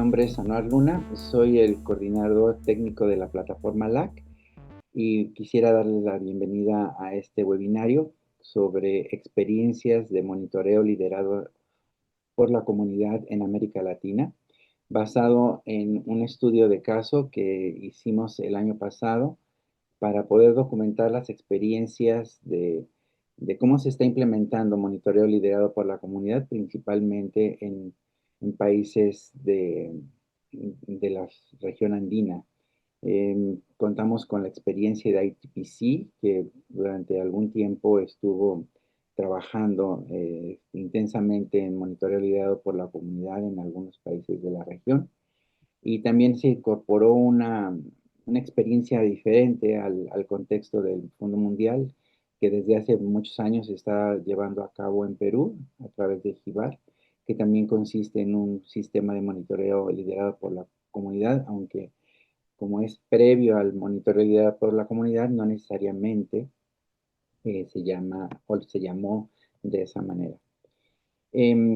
nombre es Anuar Luna, soy el coordinador técnico de la plataforma LAC y quisiera darles la bienvenida a este webinario sobre experiencias de monitoreo liderado por la comunidad en América Latina, basado en un estudio de caso que hicimos el año pasado para poder documentar las experiencias de cómo se está implementando monitoreo liderado por la comunidad, principalmente en países de la región andina. Contamos con la experiencia de ITPC, que durante algún tiempo estuvo trabajando intensamente en monitoreo liderado por la comunidad en algunos países de la región. Y también se incorporó una experiencia diferente al contexto del Fondo Mundial, que desde hace muchos años se está llevando a cabo en Perú a través de JIVAR, que también consiste en un sistema de monitoreo liderado por la comunidad, aunque como es previo al monitoreo liderado por la comunidad, no necesariamente se llama o se llamó de esa manera.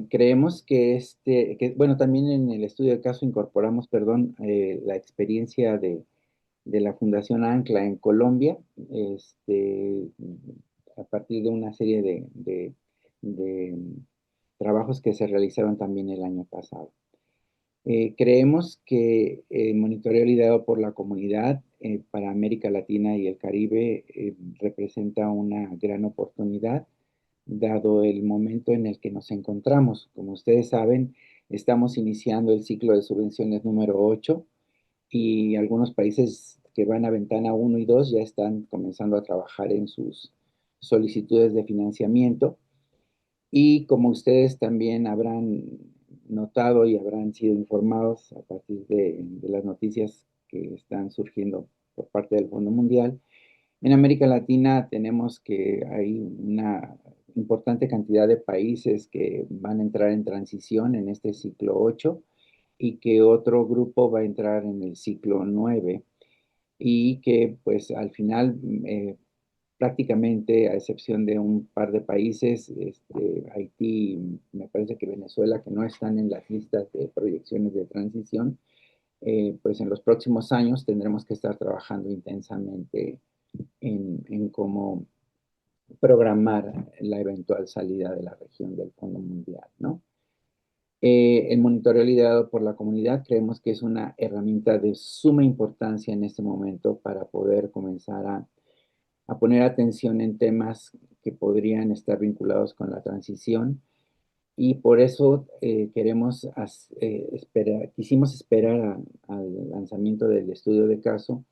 Creemos bueno, también en el estudio de caso incorporamos, perdón, la experiencia de la Fundación Ancla en Colombia, a partir de una serie de trabajos que se realizaron también el año pasado. Creemos que el monitoreo liderado por la comunidad para América Latina y el Caribe representa una gran oportunidad, dado el momento en el que nos encontramos. Como ustedes saben, estamos iniciando el ciclo de subvenciones número 8 y algunos países que van a ventana 1 y 2 ya están comenzando a trabajar en sus solicitudes de financiamiento. Y como ustedes también habrán notado y habrán sido informados a partir de las noticias que están surgiendo por parte del Fondo Mundial, en América Latina tenemos que hay una importante cantidad de países que van a entrar en transición en este ciclo 8 y que otro grupo va a entrar en el ciclo 9 y que pues al final prácticamente a excepción de un par de países, Haití, me parece que Venezuela, que no están en las listas de proyecciones de transición, pues en los próximos años tendremos que estar trabajando intensamente en cómo programar la eventual salida de la región del Fondo Mundial, ¿no? El monitoreo liderado por la comunidad creemos que es una herramienta de suma importancia en este momento para poder comenzar a poner atención en temas que podrían estar vinculados con la transición y por eso quisimos esperar al lanzamiento del estudio de caso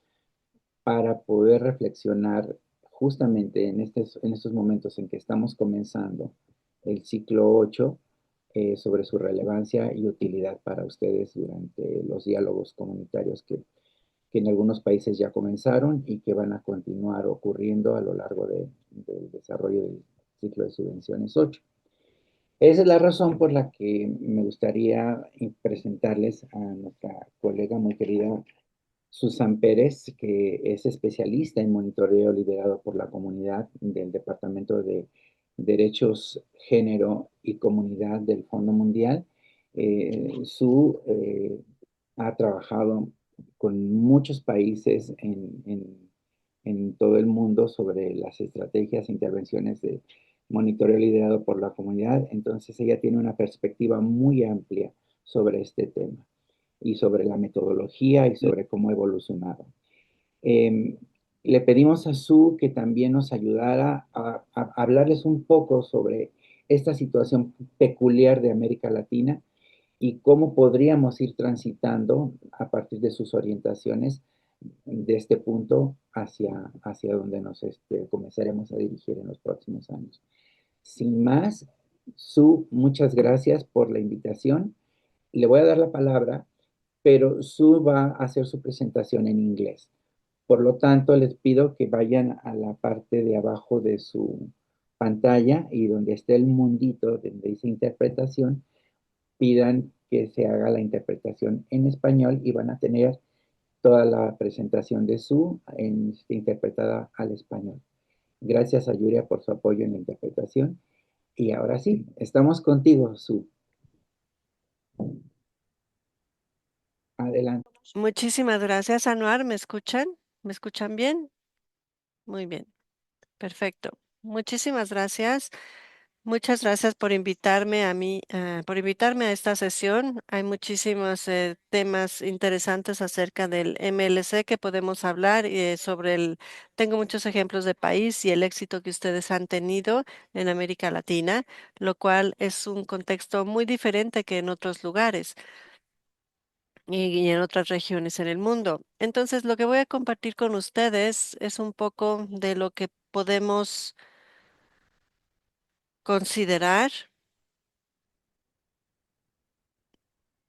para poder reflexionar justamente en estos momentos en que estamos comenzando el ciclo 8 sobre su relevancia y utilidad para ustedes durante los diálogos comunitarios que en algunos países ya comenzaron y que van a continuar ocurriendo a lo largo del desarrollo del ciclo de subvenciones 8. Esa es la razón por la que me gustaría presentarles a nuestra colega muy querida Susan Pérez, que es especialista en monitoreo liderado por la comunidad del Departamento de Derechos, Género y Comunidad del Fondo Mundial. Ha trabajado con muchos países en todo el mundo sobre las estrategias e intervenciones de monitoreo liderado por la comunidad. Entonces ella tiene una perspectiva muy amplia sobre este tema y sobre la metodología y sobre cómo ha evolucionado. Le pedimos a Su que también nos ayudara a hablarles un poco sobre esta situación peculiar de América Latina y cómo podríamos ir transitando a partir de sus orientaciones de este punto hacia donde nos comenzaremos a dirigir en los próximos años. Sin más, Su, muchas gracias por la invitación. Le voy a dar la palabra, pero Su va a hacer su presentación en inglés. Por lo tanto, les pido que vayan a la parte de abajo de su pantalla y donde esté el mundito donde dice interpretación, pidan que se haga la interpretación en español y van a tener toda la presentación de Su interpretada al español. Gracias a Yuria por su apoyo en la interpretación. Y ahora sí, estamos contigo, Su. Adelante. Muchísimas gracias, Anuar. ¿Me escuchan? ¿Me escuchan bien? Muy bien, perfecto. Muchísimas gracias. Muchas gracias por invitarme a mí, por invitarme a esta sesión. Hay muchísimos temas interesantes acerca del MLC que podemos hablar sobre el. Tengo muchos ejemplos de país y el éxito que ustedes han tenido en América Latina, lo cual es un contexto muy diferente que en otros lugares y en otras regiones en el mundo. Entonces, lo que voy a compartir con ustedes es un poco de lo que podemos considerar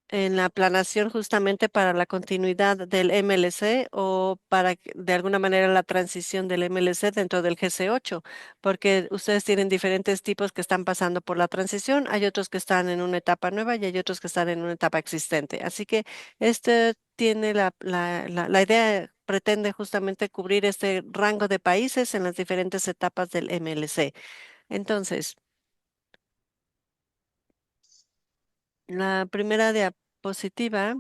en la planación justamente para la continuidad del MLC o para de alguna manera la transición del MLC dentro del GC8, porque ustedes tienen diferentes tipos que están pasando por la transición, hay otros que están en una etapa nueva y hay otros que están en una etapa existente. Así que este tiene la idea, pretende justamente cubrir este rango de países en las diferentes etapas del MLC. Entonces, la primera diapositiva.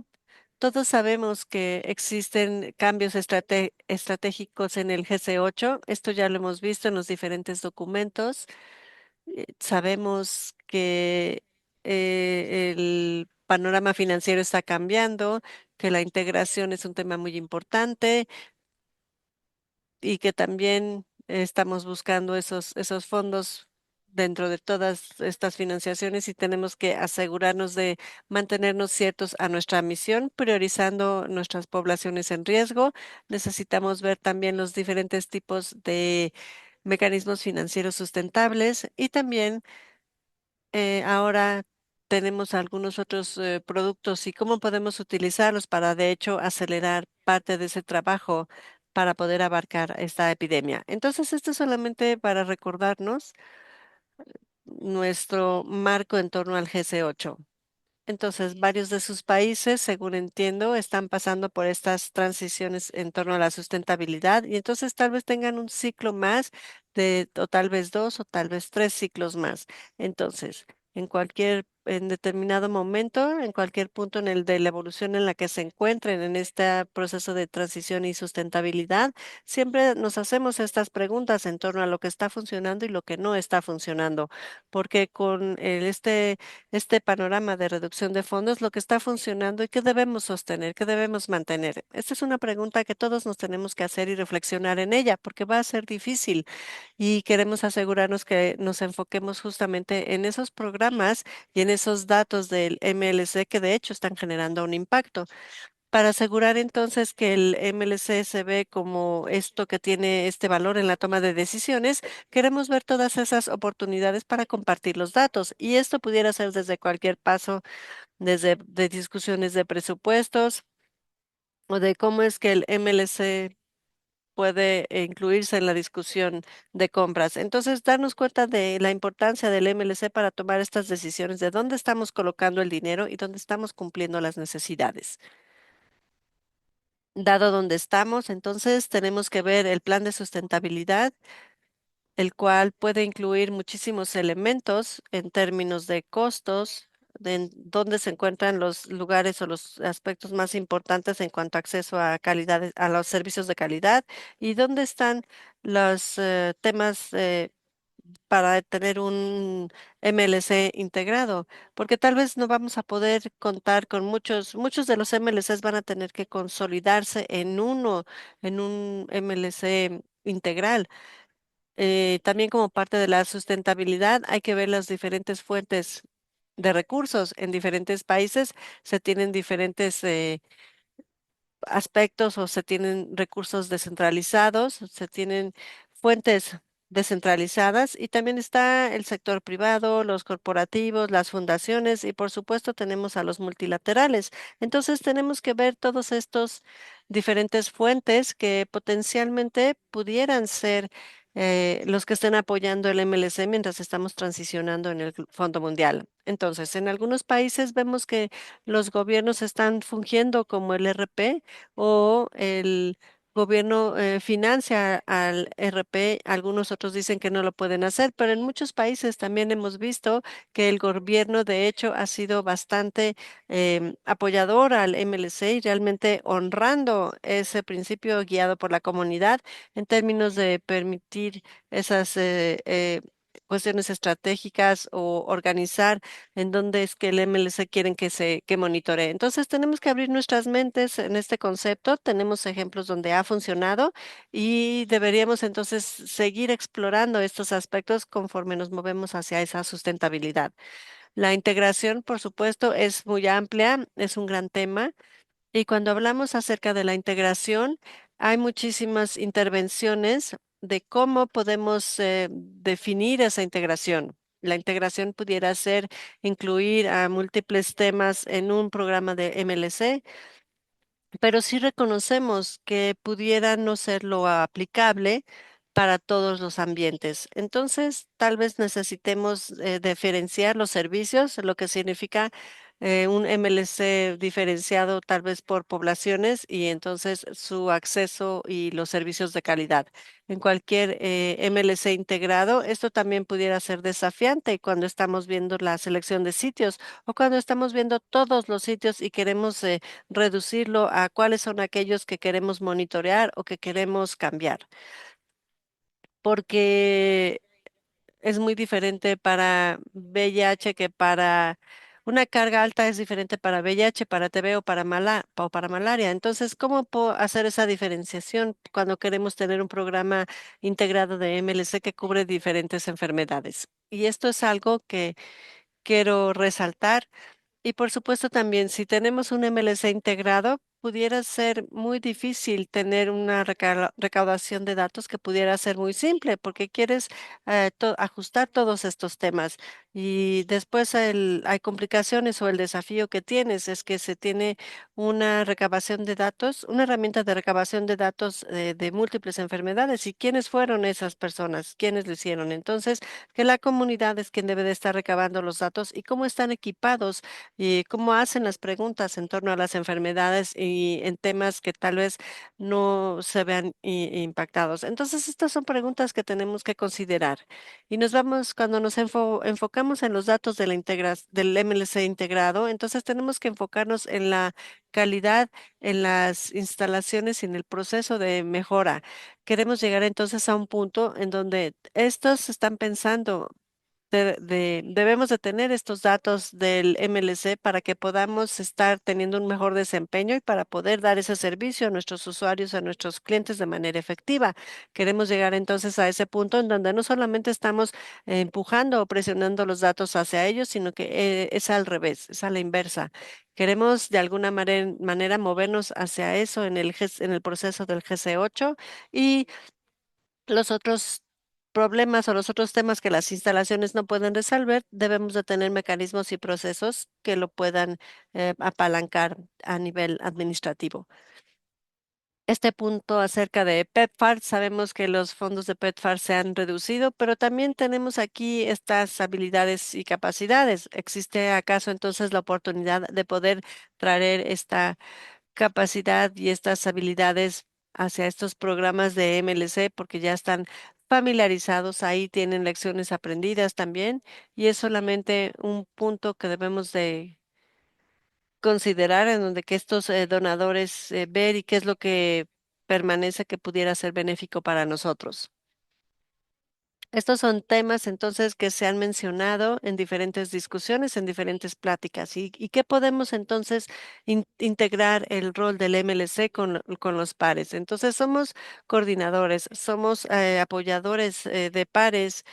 Todos sabemos que existen cambios estratégicos en el GC8. Esto ya lo hemos visto en los diferentes documentos. Sabemos que el panorama financiero está cambiando, que la integración es un tema muy importante y que también estamos buscando esos fondos dentro de todas estas financiaciones y tenemos que asegurarnos de mantenernos ciertos a nuestra misión, priorizando nuestras poblaciones en riesgo. Necesitamos ver también los diferentes tipos de mecanismos financieros sustentables y también ahora tenemos algunos otros productos y cómo podemos utilizarlos para, de hecho, acelerar parte de ese trabajo para poder abarcar esta epidemia. Entonces, esto es solamente para recordarnos nuestro marco en torno al GC8. Entonces, varios de sus países, según entiendo, están pasando por estas transiciones en torno a la sustentabilidad y entonces tal vez tengan un ciclo más o tal vez dos o tal vez tres ciclos más. Entonces, en determinado momento, en cualquier punto en el de la evolución en la que se encuentren en este proceso de transición y sustentabilidad, siempre nos hacemos estas preguntas en torno a lo que está funcionando y lo que no está funcionando, porque con este panorama de reducción de fondos, lo que está funcionando y qué debemos sostener, qué debemos mantener. Esta es una pregunta que todos nos tenemos que hacer y reflexionar en ella, porque va a ser difícil y queremos asegurarnos que nos enfoquemos justamente en esos programas y en esos datos del MLC que de hecho están generando un impacto. Para asegurar entonces que el MLC se ve como esto que tiene este valor en la toma de decisiones, queremos ver todas esas oportunidades para compartir los datos. Y esto pudiera ser desde cualquier paso, desde de discusiones de presupuestos o de cómo es que el MLC puede incluirse en la discusión de compras. Entonces, darnos cuenta de la importancia del MLC para tomar estas decisiones de dónde estamos colocando el dinero y dónde estamos cumpliendo las necesidades. Dado donde estamos, entonces tenemos que ver el plan de sustentabilidad, el cual puede incluir muchísimos elementos en términos de costos, de dónde se encuentran los lugares o los aspectos más importantes en cuanto a acceso a calidad, a los servicios de calidad y dónde están los temas para tener un MLC integrado, porque tal vez no vamos a poder contar con muchos de los MLCs van a tener que consolidarse en un MLC integral. También como parte de la sustentabilidad hay que ver las diferentes fuentes de recursos. En diferentes países se tienen diferentes aspectos o se tienen recursos descentralizados, se tienen fuentes descentralizadas y también está el sector privado, los corporativos, las fundaciones y por supuesto tenemos a los multilaterales. Entonces tenemos que ver todos estos diferentes fuentes que potencialmente pudieran ser los que estén apoyando el MLC mientras estamos transicionando en el Fondo Mundial. Entonces, en algunos países vemos que los gobiernos están fungiendo como el RP o gobierno financia al RP, algunos otros dicen que no lo pueden hacer, pero en muchos países también hemos visto que el gobierno de hecho ha sido bastante apoyador al MLC y realmente honrando ese principio guiado por la comunidad en términos de permitir esas cuestiones estratégicas o organizar en dónde es que el MLC quieren que monitoree. Entonces tenemos que abrir nuestras mentes en este concepto. Tenemos ejemplos donde ha funcionado y deberíamos entonces seguir explorando estos aspectos conforme nos movemos hacia esa sustentabilidad. La integración, por supuesto, es muy amplia, es un gran tema. Y cuando hablamos acerca de la integración, hay muchísimas intervenciones de cómo podemos definir esa integración. La integración pudiera ser incluir a múltiples temas en un programa de MLC, pero sí reconocemos que pudiera no ser lo aplicable para todos los ambientes. Entonces, tal vez necesitemos diferenciar los servicios, lo que significa un MLC diferenciado tal vez por poblaciones y entonces su acceso y los servicios de calidad. En cualquier MLC integrado, esto también pudiera ser desafiante cuando estamos viendo la selección de sitios o cuando estamos viendo todos los sitios y queremos reducirlo a cuáles son aquellos que queremos monitorear o que queremos cambiar, porque es muy diferente para VIH que para una carga alta es diferente para VIH, para TB o para malaria. Entonces, ¿cómo puedo hacer esa diferenciación cuando queremos tener un programa integrado de MLC que cubre diferentes enfermedades? Y esto es algo que quiero resaltar y por supuesto también, si tenemos un MLC integrado, pudiera ser muy difícil tener una recaudación de datos que pudiera ser muy simple, porque quieres ajustar todos estos temas. Y después hay complicaciones o el desafío que tienes es que se tiene una recabación de datos, una herramienta de recabación de datos de múltiples enfermedades. ¿Y quiénes fueron esas personas? ¿Quiénes lo hicieron? Entonces, que la comunidad es quien debe de estar recabando los datos y cómo están equipados y cómo hacen las preguntas en torno a las enfermedades y en temas que tal vez no se vean impactados. Entonces, estas son preguntas que tenemos que considerar. Y nos vamos, cuando nos enfocamos en los datos de del MLC integrado, entonces tenemos que enfocarnos en la calidad, en las instalaciones y en el proceso de mejora. Queremos llegar entonces a un punto en donde estos están pensando debemos de tener estos datos del MLC para que podamos estar teniendo un mejor desempeño y para poder dar ese servicio a nuestros usuarios, a nuestros clientes de manera efectiva. Queremos llegar entonces a ese punto en donde no solamente estamos empujando o presionando los datos hacia ellos, sino que es al revés, es a la inversa. Queremos de alguna manera movernos hacia eso en en el proceso del GC8 y los otros problemas o los otros temas que las instalaciones no pueden resolver, debemos de tener mecanismos y procesos que lo puedan apalancar a nivel administrativo. Este punto acerca de PEPFAR, sabemos que los fondos de PEPFAR se han reducido, pero también tenemos aquí estas habilidades y capacidades. ¿Existe acaso entonces la oportunidad de poder traer esta capacidad y estas habilidades hacia estos programas de MLC porque ya están familiarizados, ahí tienen lecciones aprendidas también y es solamente un punto que debemos de considerar en donde que estos donadores ver y qué es lo que permanece que pudiera ser benéfico para nosotros. Estos son temas entonces que se han mencionado en diferentes discusiones, en diferentes pláticas. Y qué podemos entonces integrar el rol del MLC con los pares? Entonces somos coordinadores, somos apoyadores de pares,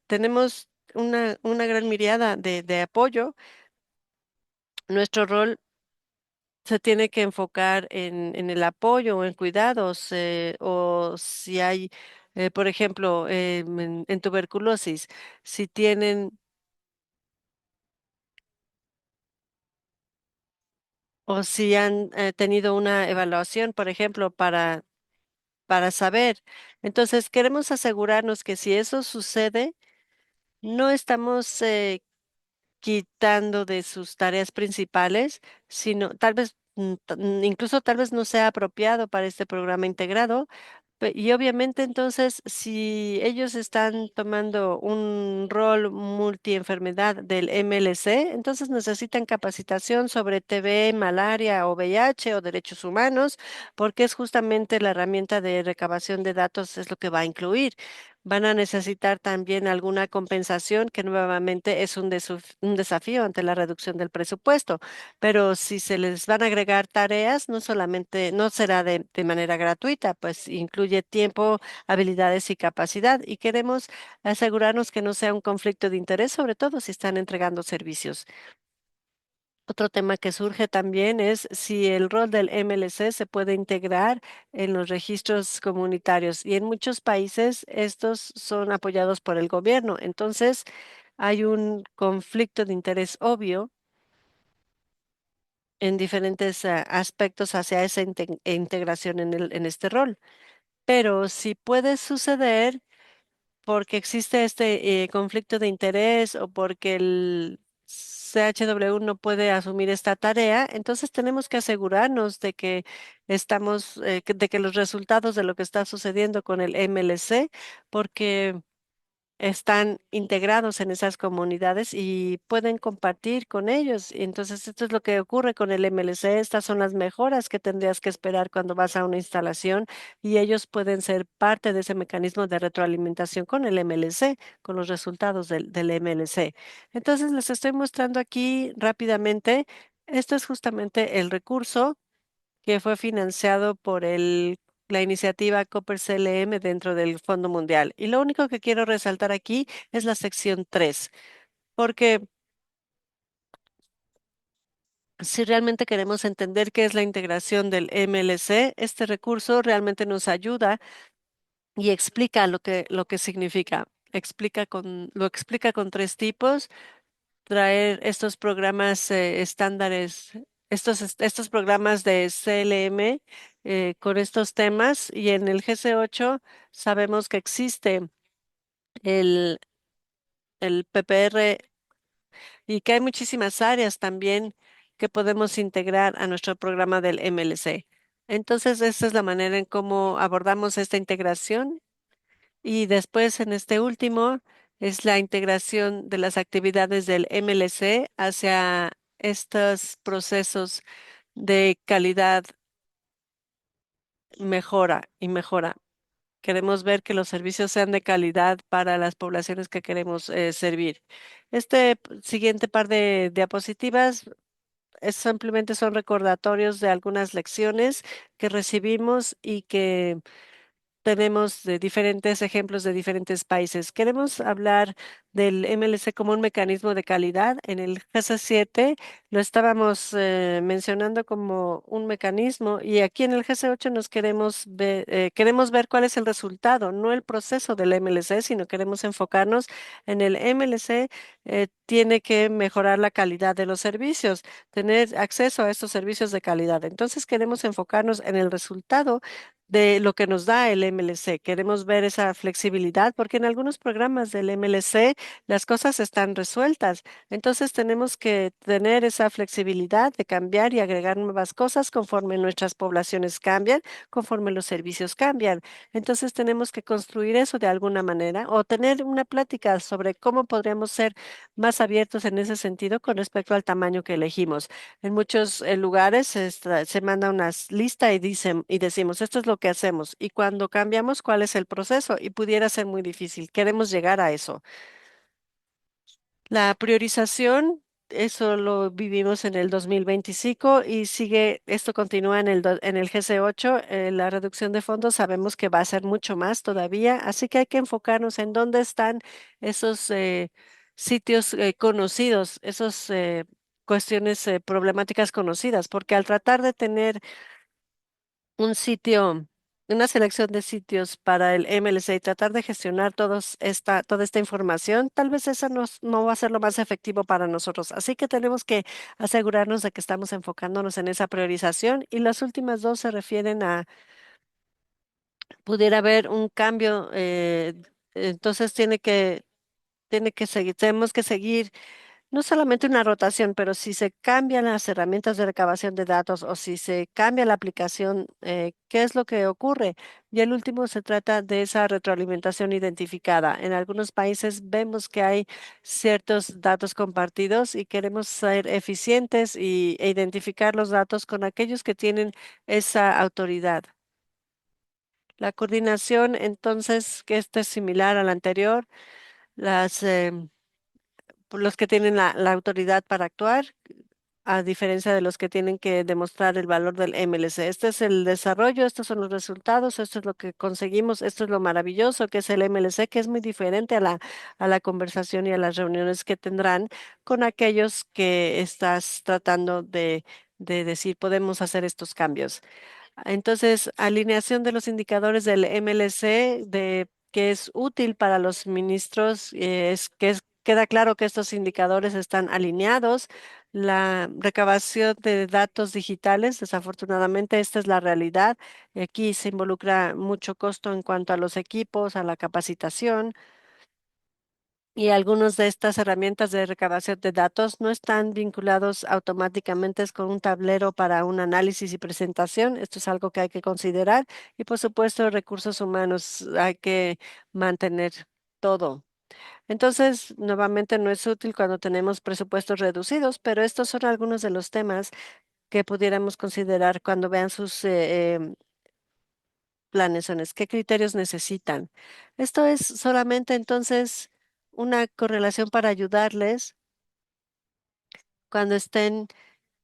tenemos una gran mirada de apoyo. Nuestro rol se tiene que enfocar en el apoyo o en cuidados o si hay, por ejemplo, en tuberculosis, si tienen o si han tenido una evaluación, por ejemplo, para saber. Entonces, queremos asegurarnos que si eso sucede, no estamos quitando de sus tareas principales, sino tal vez, incluso tal vez no sea apropiado para este programa integrado. Y obviamente entonces, si ellos están tomando un rol multienfermedad del MLC, entonces necesitan capacitación sobre TB, malaria o VIH o derechos humanos, porque es justamente la herramienta de recabación de datos es lo que va a incluir. Van a necesitar también alguna compensación, que nuevamente es un desafío ante la reducción del presupuesto. Pero si se les van a agregar tareas, no solamente, no será de manera gratuita, pues incluye tiempo, habilidades y capacidad. Y queremos asegurarnos que no sea un conflicto de interés, sobre todo si están entregando servicios. Otro tema que surge también es si el rol del MLC se puede integrar en los registros comunitarios y en muchos países estos son apoyados por el gobierno. Entonces, hay un conflicto de interés obvio en diferentes aspectos hacia esa integración en este rol. Pero si puede suceder porque existe este conflicto de interés o porque el CHW no puede asumir esta tarea, entonces tenemos que asegurarnos de que estamos, de que los resultados de lo que está sucediendo con el MLC, porque están integrados en esas comunidades y pueden compartir con ellos. Y entonces, esto es lo que ocurre con el MLC. Estas son las mejoras que tendrías que esperar cuando vas a una instalación y ellos pueden ser parte de ese mecanismo de retroalimentación con el MLC, con los resultados del MLC. Entonces, les estoy mostrando aquí rápidamente. Esto es justamente el recurso que fue financiado por la iniciativa Copper CLM dentro del Fondo Mundial. Y lo único que quiero resaltar aquí es la sección 3, porque si realmente queremos entender qué es la integración del MLC, este recurso realmente nos ayuda y explica lo que significa. Lo explica con tres tipos: traer estos programas estándares, estos programas de CLM con estos temas. Y en el GC8 sabemos que existe el, el PPR y que hay muchísimas áreas también que podemos integrar a nuestro programa del MLC. Entonces, esta es la manera en cómo abordamos esta integración. Y después, en este último, es la integración de las actividades del MLC hacia estos procesos de calidad mejora y mejora. Queremos ver que los servicios sean de calidad para las poblaciones que queremos servir. Este siguiente par de diapositivas simplemente son recordatorios de algunas lecciones que recibimos y que tenemos de diferentes ejemplos de diferentes países. Queremos hablar del MLC como un mecanismo de calidad. En el GC7 lo estábamos mencionando como un mecanismo y aquí en el GC8 queremos ver cuál es el resultado, no el proceso del MLC, sino queremos enfocarnos en el MLC. Tiene que mejorar la calidad de los servicios, tener acceso a estos servicios de calidad. Entonces queremos enfocarnos en el resultado de lo que nos da el MLC. Queremos ver esa flexibilidad porque en algunos programas del MLC las cosas están resueltas. Entonces tenemos que tener esa flexibilidad de cambiar y agregar nuevas cosas conforme nuestras poblaciones cambian, conforme los servicios cambian. Entonces tenemos que construir eso de alguna manera o tener una plática sobre cómo podríamos ser más abiertos en ese sentido con respecto al tamaño que elegimos. En muchos lugares se manda una lista y decimos, esto es lo que hacemos. Y cuando cambiamos, ¿cuál es el proceso? Y pudiera ser muy difícil. Queremos llegar a eso. La priorización, eso lo vivimos en el 2025 y sigue, esto continúa en el GC8. La reducción de fondos sabemos que va a ser mucho más todavía, así que hay que enfocarnos en dónde están esos sitios conocidos, esos cuestiones problemáticas conocidas, porque al tratar de tener un sitio, una selección de sitios para el MLC y tratar de gestionar toda esta información, tal vez esa no va a ser lo más efectivo para nosotros. Así que tenemos que asegurarnos de que estamos enfocándonos en esa priorización y las últimas dos se refieren a, pudiera haber un cambio, entonces tiene que seguir, tenemos que seguir. no solamente una rotación, pero si se cambian las herramientas de recabación de datos o si se cambia la aplicación, ¿qué es lo que ocurre? Y el último se trata de esa retroalimentación identificada. En algunos países vemos que hay ciertos datos compartidos y queremos ser eficientes e identificar los datos con aquellos que tienen esa autoridad. La coordinación, entonces, que esta es similar a la anterior, las, por los que tienen la autoridad para actuar, a diferencia de los que tienen que demostrar el valor del MLC. Este es el desarrollo, estos son los resultados, esto es lo que conseguimos, esto es lo maravilloso que es el MLC, que es muy diferente a la conversación y a las reuniones que tendrán con aquellos que estás tratando de decir, podemos hacer estos cambios. Entonces, alineación de los indicadores del MLC, que es útil para los ministros, queda claro que estos indicadores están alineados. La recabación de datos digitales, desafortunadamente, esta es la realidad. Aquí se involucra mucho costo en cuanto a los equipos, a la capacitación. Y algunas de estas herramientas de recabación de datos no están vinculados automáticamente con un tablero para un análisis y presentación. Esto es algo que hay que considerar. Y por supuesto, recursos humanos, hay que mantener todo. Entonces, nuevamente no es útil cuando tenemos presupuestos reducidos, pero estos son algunos de los temas que pudiéramos considerar cuando vean sus planes. ¿Qué criterios necesitan? Esto es solamente entonces una correlación para ayudarles cuando estén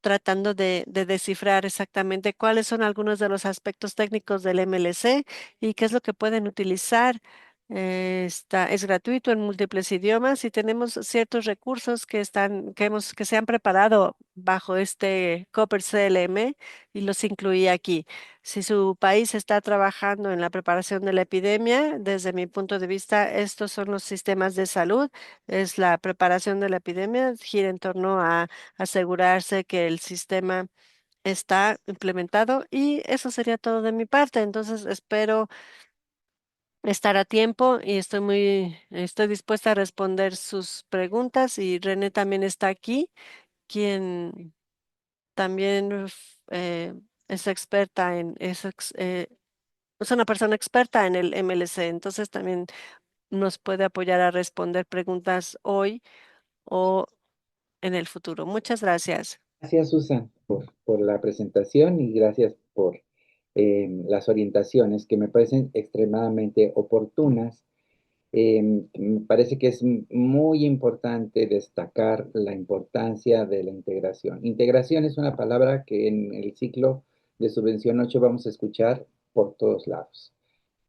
tratando de descifrar exactamente cuáles son algunos de los aspectos técnicos del MLC y qué es lo que pueden utilizar. Es gratuito en múltiples idiomas y tenemos ciertos recursos que se han preparado bajo este Copper CLM y los incluí aquí. Si su país está trabajando en la preparación de la epidemia, desde mi punto de vista, estos son los sistemas de salud. Es la preparación de la epidemia, gira en torno a asegurarse que el sistema está implementado y eso sería todo de mi parte. Entonces espero estar a tiempo y estoy dispuesta a responder sus preguntas y René también está aquí, quien también es experta es una persona experta en el MLC, entonces también nos puede apoyar a responder preguntas hoy o en el futuro. Muchas gracias. Gracias, Susan, por la presentación y gracias por las orientaciones que me parecen extremadamente oportunas. Me parece que es muy importante destacar la importancia de la integración. Integración es una palabra que en el ciclo de Subvención 8 vamos a escuchar por todos lados.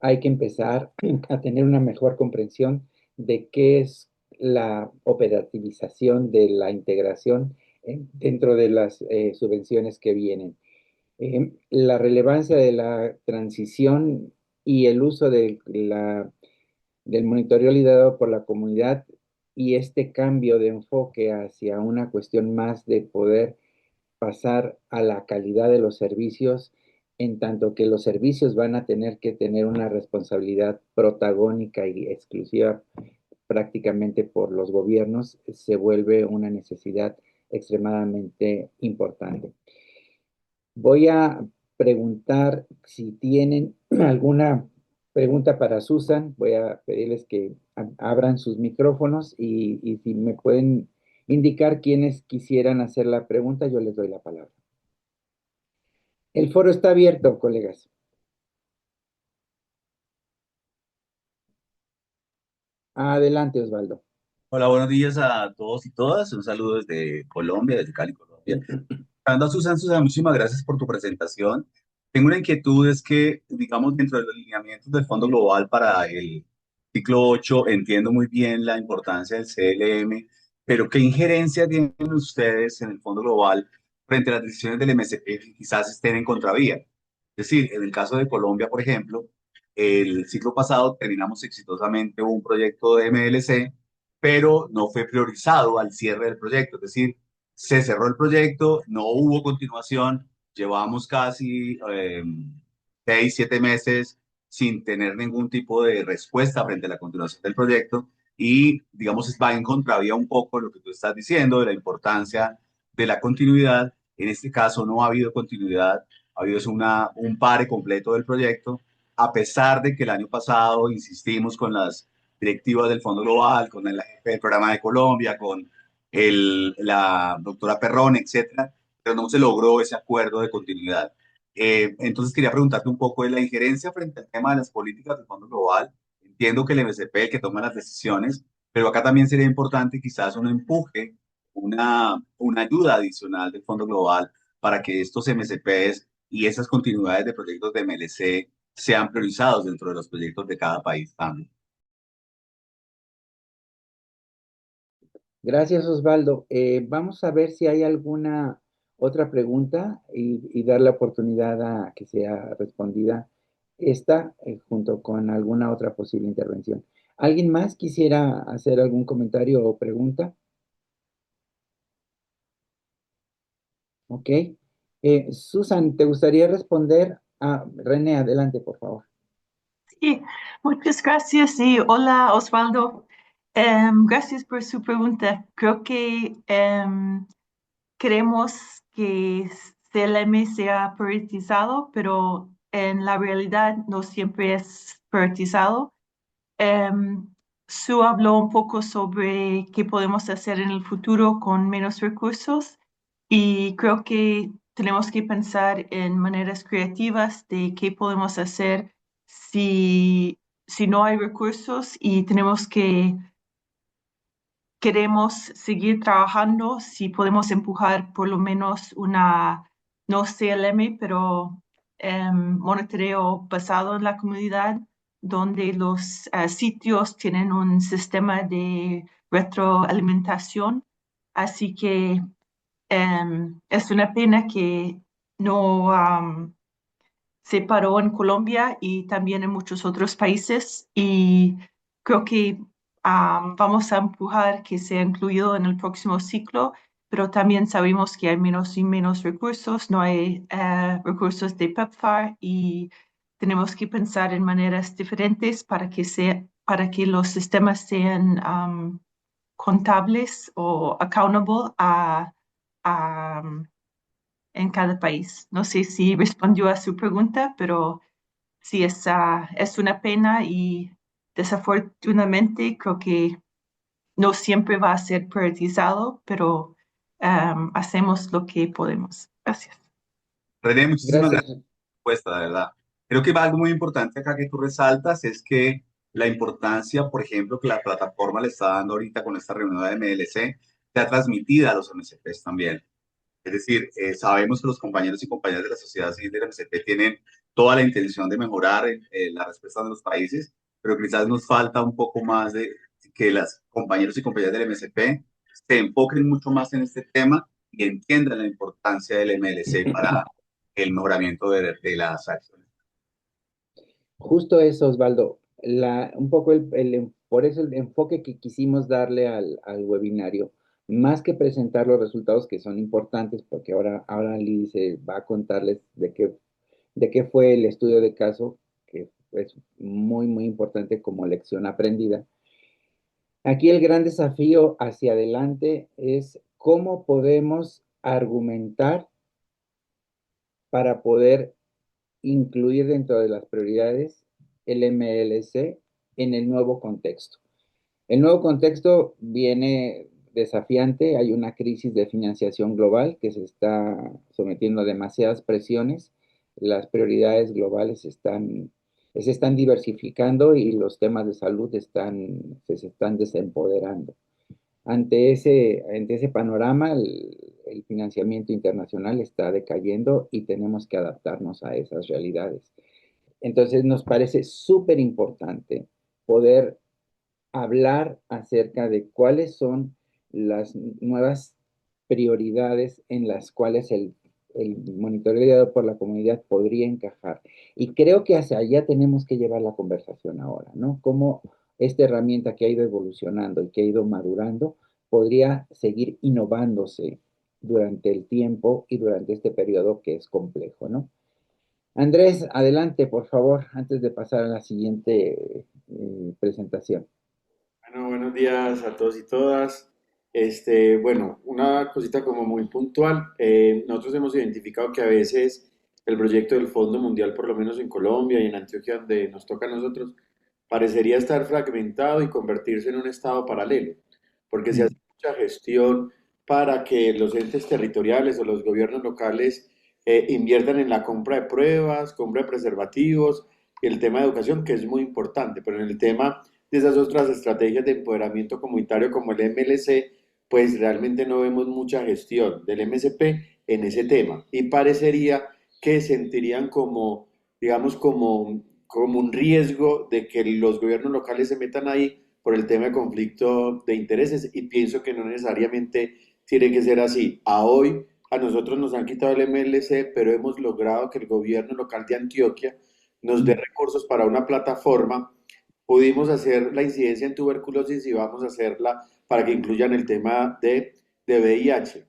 Hay que empezar a tener una mejor comprensión de qué es la operativización de la integración dentro de las subvenciones que vienen. La relevancia de la transición y el uso del monitoreo liderado por la comunidad y este cambio de enfoque hacia una cuestión más de poder pasar a la calidad de los servicios, en tanto que los servicios van a tener que tener una responsabilidad protagónica y exclusiva prácticamente por los gobiernos, se vuelve una necesidad extremadamente importante. Voy a preguntar si tienen alguna pregunta para Susan. Voy a pedirles que abran sus micrófonos y si me pueden indicar quiénes quisieran hacer la pregunta, yo les doy la palabra. El foro está abierto, colegas. Adelante, Osvaldo. Hola, buenos días a todos y todas. Un saludo desde Colombia, desde Cali, Colombia. Anda, Susan, muchísimas gracias por tu presentación. Tengo una inquietud, es que, digamos, dentro de los lineamientos del Fondo Global para el ciclo 8, entiendo muy bien la importancia del CLM, pero ¿qué injerencia tienen ustedes en el Fondo Global frente a las decisiones del MSP que quizás estén en contravía? Es decir, en el caso de Colombia, por ejemplo, el ciclo pasado terminamos exitosamente un proyecto de MLC, pero no fue priorizado al cierre del proyecto, es decir, se cerró el proyecto, no hubo continuación, llevamos casi 6, 7 meses sin tener ningún tipo de respuesta frente a la continuación del proyecto y, digamos, va en contravía un poco de lo que tú estás diciendo, de la importancia de la continuidad. En este caso no ha habido continuidad, ha habido un pare completo del proyecto, a pesar de que el año pasado insistimos con las directivas del Fondo Global, con el jefe del programa de Colombia, con la doctora Perrón, etcétera, pero no se logró ese acuerdo de continuidad. Entonces quería preguntarte un poco de la injerencia frente al tema de las políticas del Fondo Global. Entiendo que el MSP es el que toma las decisiones, pero acá también sería importante quizás un empuje, una ayuda adicional del Fondo Global para que estos MSPs y esas continuidades de proyectos de MLC sean priorizados dentro de los proyectos de cada país también. Gracias, Osvaldo. Vamos a ver si hay alguna otra pregunta y dar la oportunidad a que sea respondida esta junto con alguna otra posible intervención. ¿Alguien más quisiera hacer algún comentario o pregunta? Ok. Susan, ¿te gustaría responder? René, adelante, por favor. Sí, muchas gracias y hola Osvaldo. Gracias por su pregunta. Creo que queremos que CLM sea priorizado, pero en la realidad no siempre es priorizado. Em, Sue habló un poco sobre qué podemos hacer en el futuro con menos recursos y creo que tenemos que pensar en maneras creativas de qué podemos hacer si no hay recursos y queremos seguir trabajando, si podemos empujar por lo menos una, no CLM, pero monitoreo basado en la comunidad, donde los sitios tienen un sistema de retroalimentación. Así que es una pena que no se paró en Colombia y también en muchos otros países y creo que vamos a empujar que sea incluido en el próximo ciclo, pero también sabemos que hay menos y menos recursos, no hay recursos de PEPFAR y tenemos que pensar en maneras diferentes para que los sistemas sean contables o accountable a, en cada país. No sé si respondió a su pregunta, pero sí, es una pena y desafortunadamente creo que no siempre va a ser priorizado, pero hacemos lo que podemos. Gracias. René, muchísimas Gracias. gracias por la respuesta, de verdad. Creo que algo muy importante acá que tú resaltas es que la importancia, por ejemplo, que la plataforma le está dando ahorita con esta reunión de MLC, sea transmitida a los MSPs también. Es decir, sabemos que los compañeros y compañeras de la sociedad civil del MSP tienen toda la intención de mejorar la respuesta de los países, pero quizás nos falta un poco más de que los compañeros y compañeras del MSP se enfoquen mucho más en este tema y entiendan la importancia del MLC para el mejoramiento de las acciones. Justo eso, Osvaldo. Un poco por eso el enfoque que quisimos darle al webinario, más que presentar los resultados que son importantes, porque ahora Liz va a contarles de qué fue el estudio de caso, que es muy, muy importante como lección aprendida. Aquí el gran desafío hacia adelante es cómo podemos argumentar para poder incluir dentro de las prioridades el MLC en el nuevo contexto. El nuevo contexto viene desafiante, hay una crisis de financiación global que se está sometiendo a demasiadas presiones, las prioridades globales se están diversificando y los temas de salud se están desempoderando. Ante ese panorama, el financiamiento internacional está decayendo y tenemos que adaptarnos a esas realidades. Entonces, nos parece súper importante poder hablar acerca de cuáles son las nuevas prioridades en las cuales el monitoreo por la comunidad podría encajar. Y creo que hacia allá tenemos que llevar la conversación ahora, ¿no? Cómo esta herramienta que ha ido evolucionando y que ha ido madurando podría seguir innovándose durante el tiempo y durante este periodo que es complejo, ¿no? Andrés, adelante, por favor, antes de pasar a la siguiente presentación. Bueno, buenos días a todos y todas. Bueno, una cosita como muy puntual. Nosotros hemos identificado que a veces el proyecto del Fondo Mundial, por lo menos en Colombia y en Antioquia, donde nos toca a nosotros, parecería estar fragmentado y convertirse en un estado paralelo, porque se hace mucha gestión para que los entes territoriales o los gobiernos locales inviertan en la compra de pruebas, compra de preservativos y el tema de educación, que es muy importante, pero en el tema de esas otras estrategias de empoderamiento comunitario como el MLC, pues realmente no vemos mucha gestión del MSP en ese tema y parecería que sentirían como, digamos, como un riesgo de que los gobiernos locales se metan ahí por el tema de conflicto de intereses y pienso que no necesariamente tiene que ser así. A hoy a nosotros nos han quitado el MLC, pero hemos logrado que el gobierno local de Antioquia nos dé recursos para una plataforma. Pudimos hacer la incidencia en tuberculosis y vamos a hacerla para que incluyan el tema de VIH.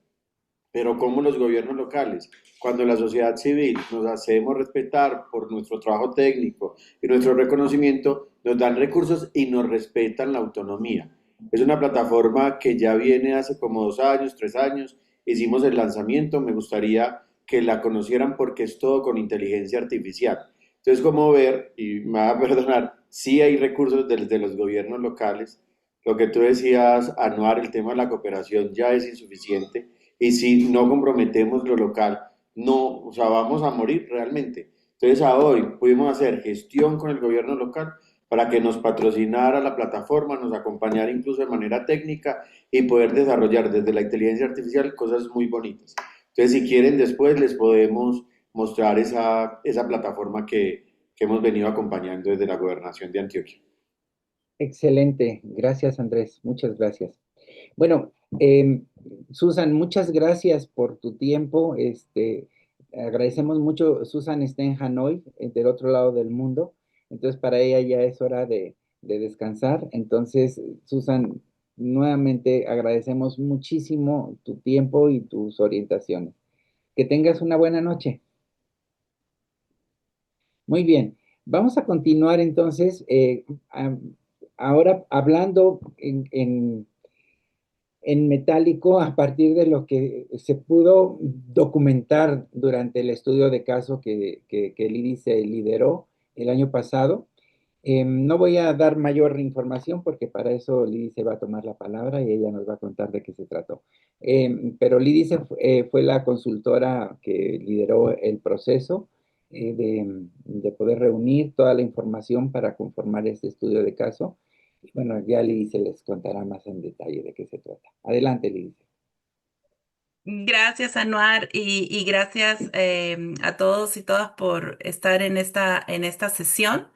Pero como los gobiernos locales, cuando la sociedad civil nos hacemos respetar por nuestro trabajo técnico y nuestro reconocimiento, nos dan recursos y nos respetan la autonomía. Es una plataforma que ya viene hace como 2 años, 3 años. Hicimos el lanzamiento, me gustaría que la conocieran porque es todo con inteligencia artificial. Entonces, como ver, y me va a perdonar, sí hay recursos desde los gobiernos locales. Lo que tú decías, Anuar, el tema de la cooperación ya es insuficiente y si no comprometemos lo local, no, o sea, vamos a morir realmente. Entonces, a hoy pudimos hacer gestión con el gobierno local para que nos patrocinara la plataforma, nos acompañara incluso de manera técnica y poder desarrollar desde la inteligencia artificial cosas muy bonitas. Entonces, si quieren, después les podemos mostrar esa plataforma que hemos venido acompañando desde la gobernación de Antioquia. Excelente, gracias Andrés, muchas gracias. Bueno, Susan, muchas gracias por tu tiempo. Agradecemos mucho. Susan está en Hanoi, del otro lado del mundo, entonces para ella ya es hora de descansar. Entonces, Susan, nuevamente agradecemos muchísimo tu tiempo y tus orientaciones. Que tengas una buena noche. Muy bien, vamos a continuar entonces, ahora hablando en metálico a partir de lo que se pudo documentar durante el estudio de caso que Lidi se lideró el año pasado. No voy a dar mayor información porque para eso Lidi se va a tomar la palabra y ella nos va a contar de qué se trató. Pero Lidi fue la consultora que lideró el proceso de poder reunir toda la información para conformar este estudio de caso. Y bueno, ya Lidi se les contará más en detalle de qué se trata. Adelante, Lidi. Gracias, Anuar, y gracias a todos y todas por estar en esta sesión.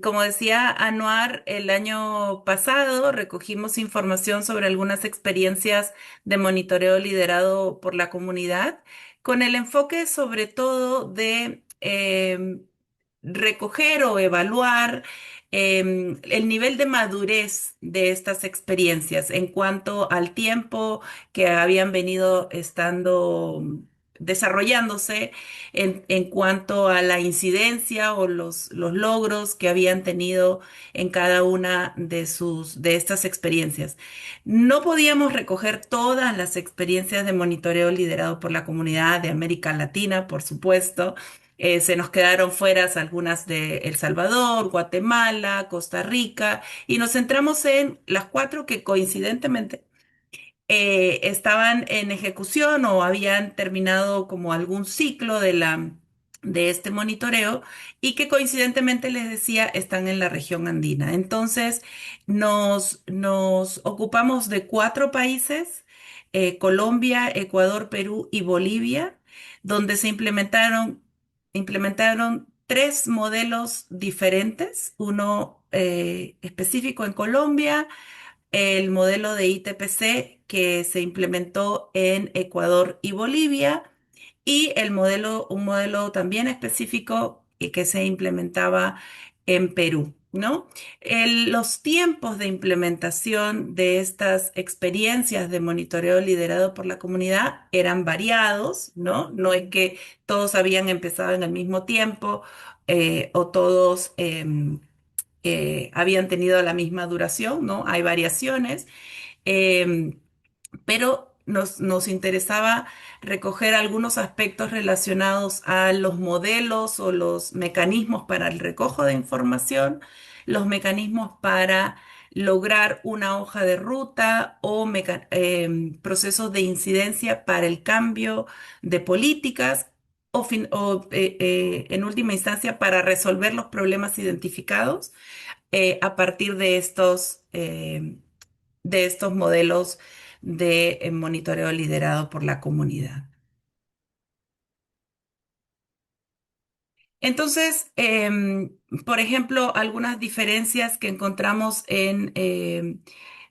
Como decía Anuar, el año pasado recogimos información sobre algunas experiencias de monitoreo liderado por la comunidad, con el enfoque sobre todo de recoger o evaluar el nivel de madurez de estas experiencias en cuanto al tiempo que habían venido estando desarrollándose en cuanto a la incidencia o los logros que habían tenido en cada una de estas experiencias. No podíamos recoger todas las experiencias de monitoreo liderado por la comunidad de América Latina, por supuesto. Se nos quedaron fuera algunas de El Salvador, Guatemala, Costa Rica, y nos centramos en las cuatro que coincidentemente estaban en ejecución o habían terminado como algún ciclo de este monitoreo y que coincidentemente les decía están en la región andina. Entonces nos ocupamos de cuatro países, Colombia, Ecuador, Perú y Bolivia, donde se implementaron tres modelos diferentes, uno específico en Colombia, el modelo de ITPC que se implementó en Ecuador y Bolivia y un modelo también específico que se implementaba en Perú, ¿no? Los tiempos de implementación de estas experiencias de monitoreo liderado por la comunidad eran variados, ¿no? No es que todos habían empezado en el mismo tiempo o todos habían tenido la misma duración, ¿no? Hay variaciones. em, pero nos interesaba recoger algunos aspectos relacionados a los modelos o los mecanismos para el recojo de información, los mecanismos para lograr una hoja de ruta o procesos de incidencia para el cambio de políticas o en última instancia para resolver los problemas identificados a partir de estos modelos de monitoreo liderado por la comunidad. Entonces, por ejemplo, algunas diferencias que encontramos en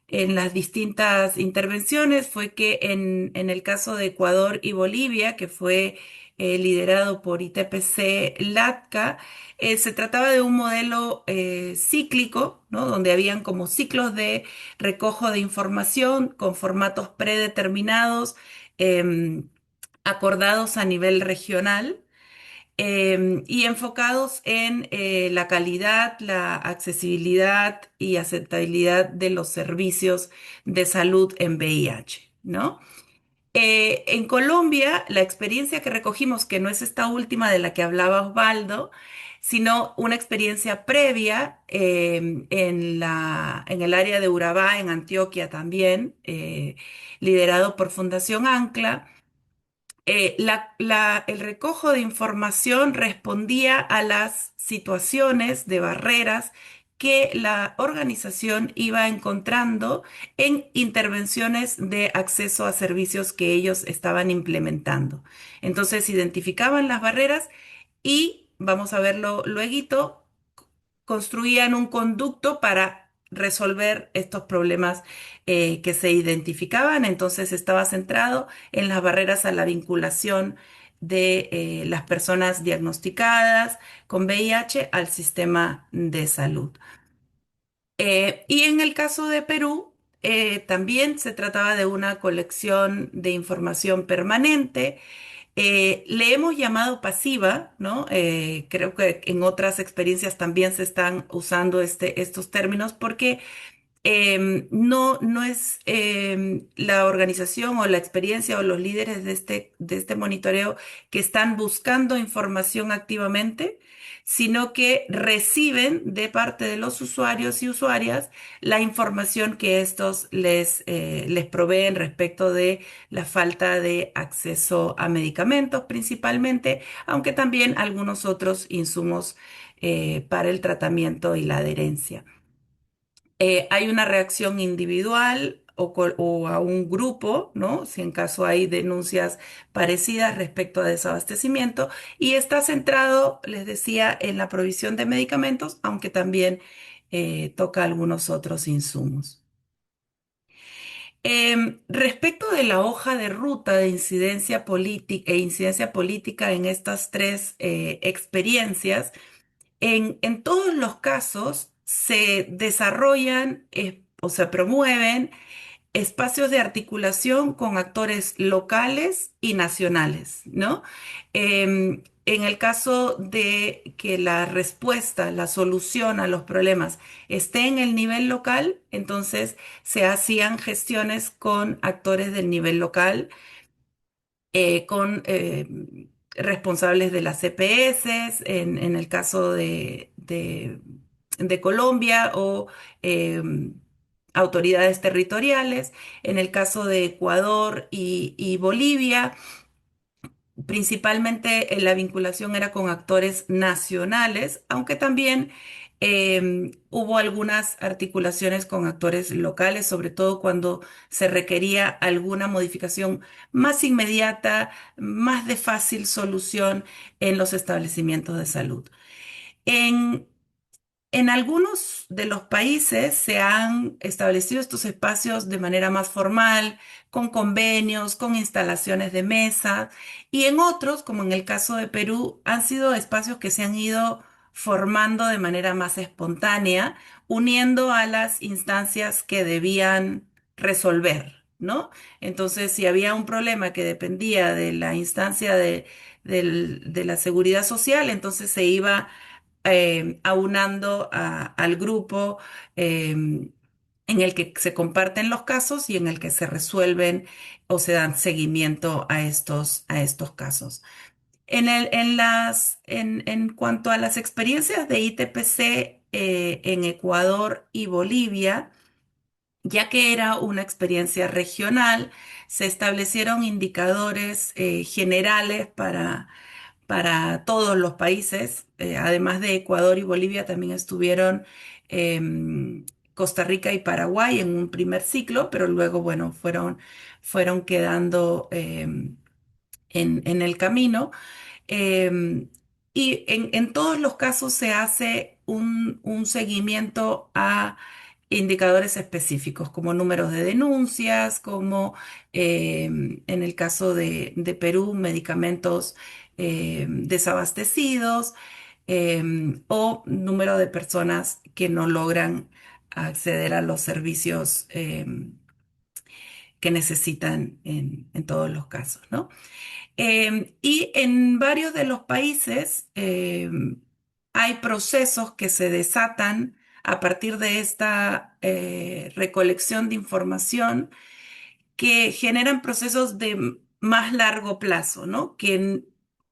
las distintas intervenciones fue que en el caso de Ecuador y Bolivia, que fue liderado por ITPC-LATCA, se trataba de un modelo cíclico, ¿no? Donde habían como ciclos de recojo de información con formatos predeterminados, em, acordados a nivel regional y enfocados en la calidad, la accesibilidad y aceptabilidad de los servicios de salud en VIH, ¿no? En Colombia, la experiencia que recogimos, que no es esta última de la que hablaba Osvaldo, sino una experiencia previa en el área de Urabá, en Antioquia también, liderado por Fundación Ancla. El recojo de información respondía a las situaciones de barreras que la organización iba encontrando en intervenciones de acceso a servicios que ellos estaban implementando. Entonces identificaban las barreras y, vamos a verlo lueguito, construían un conducto para resolver estos problemas que se identificaban. Entonces estaba centrado en las barreras a la vinculación de las personas diagnosticadas con VIH al sistema de salud. Y en el caso de Perú, también se trataba de una colección de información permanente. Le hemos llamado pasiva, ¿no? Creo que en otras experiencias también se están usando estos términos porque no es la organización o la experiencia o los líderes de este monitoreo que están buscando información activamente, sino que reciben de parte de los usuarios y usuarias la información que estos les proveen respecto de la falta de acceso a medicamentos principalmente, aunque también algunos otros insumos para el tratamiento y la adherencia. Hay una reacción individual o a un grupo, ¿no? Si en caso hay denuncias parecidas respecto a desabastecimiento, y está centrado, les decía, en la provisión de medicamentos, aunque también toca algunos otros insumos. Respecto de la hoja de ruta de incidencia política e incidencia política en estas tres experiencias, en todos los casos se desarrollan o se promueven espacios de articulación con actores locales y nacionales, ¿no? En el caso de que la respuesta, la solución a los problemas esté en el nivel local, entonces se hacían gestiones con actores del nivel local con responsables de las CPS, en el caso de Colombia, o eh, autoridades territoriales, en el caso de Ecuador y Bolivia. Principalmente la vinculación era con actores nacionales, aunque también hubo algunas articulaciones con actores locales, sobre todo cuando se requería alguna modificación más inmediata, más de fácil solución en los establecimientos de salud. En en algunos de los países se han establecido estos espacios de manera más formal, con convenios, con instalaciones de mesa, y en otros, como en el caso de Perú, han sido espacios que se han ido formando de manera más espontánea, uniendo a las instancias que debían resolver, ¿no? Entonces, si había un problema que dependía de la instancia de la seguridad social, entonces se iba aunando al grupo en el que se comparten los casos y en el que se resuelven o se dan seguimiento a estos casos. En cuanto a las experiencias de ITPC en Ecuador y Bolivia, ya que era una experiencia regional, se establecieron indicadores generales para todos los países. Además de Ecuador y Bolivia, también estuvieron Costa Rica y Paraguay en un primer ciclo, pero luego, bueno, fueron quedando en el camino. Em, y en todos los casos se hace un seguimiento a indicadores específicos, como números de denuncias, como en el caso de Perú, medicamentos desabastecidos, o número de personas que no logran acceder a los servicios que necesitan en todos los casos, ¿no? Y en varios de los países hay procesos que se desatan a partir de esta recolección de información que generan procesos de más largo plazo, ¿no?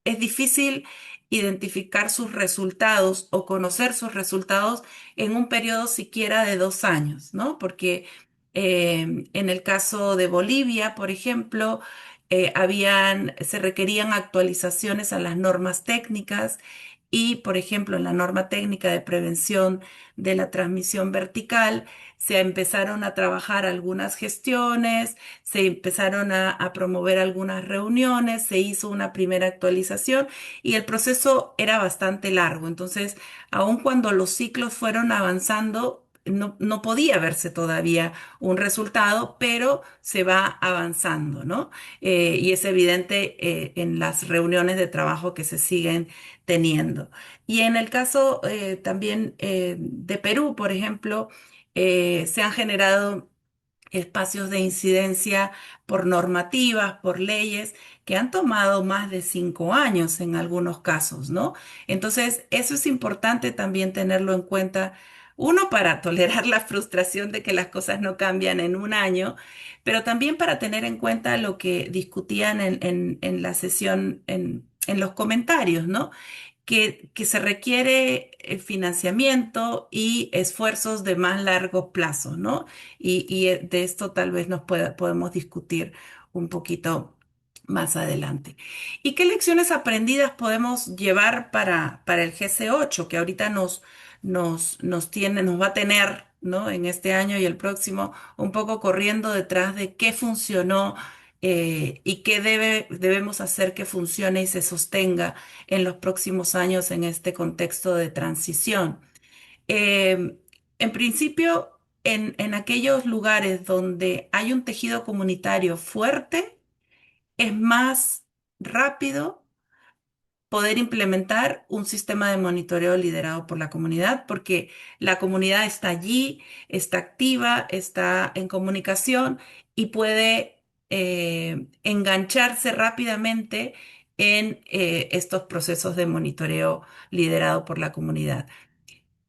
Es difícil identificar sus resultados o conocer sus resultados en un periodo siquiera de 2 años, ¿no? Porque en el caso de Bolivia, por ejemplo, se requerían actualizaciones a las normas técnicas y, por ejemplo, en la norma técnica de prevención de la transmisión vertical, se empezaron a trabajar algunas gestiones, se empezaron a promover algunas reuniones, se hizo una primera actualización y el proceso era bastante largo. Entonces, aun cuando los ciclos fueron avanzando, no podía verse todavía un resultado, pero se va avanzando, ¿no? Y es evidente en las reuniones de trabajo que se siguen teniendo. Y en el caso también de Perú, por ejemplo, se han generado espacios de incidencia por normativas, por leyes, que han tomado más de 5 años en algunos casos, ¿no? Entonces, eso es importante también tenerlo en cuenta. Uno, para tolerar la frustración de que las cosas no cambian en un año, pero también para tener en cuenta lo que discutían en la sesión, en los comentarios, ¿no? Que se requiere financiamiento y esfuerzos de más largo plazo, ¿no? Y de esto tal vez podemos discutir un poquito más adelante. ¿Y qué lecciones aprendidas podemos llevar para el GC8, que ahorita nos va a tener, ¿no? En este año y el próximo, un poco corriendo detrás de qué funcionó y qué debemos hacer que funcione y se sostenga en los próximos años en este contexto de transición? Eh, en principio, en aquellos lugares donde hay un tejido comunitario fuerte, es más rápido poder implementar un sistema de monitoreo liderado por la comunidad, porque la comunidad está allí, está activa, está en comunicación y puede engancharse rápidamente en estos procesos de monitoreo liderado por la comunidad.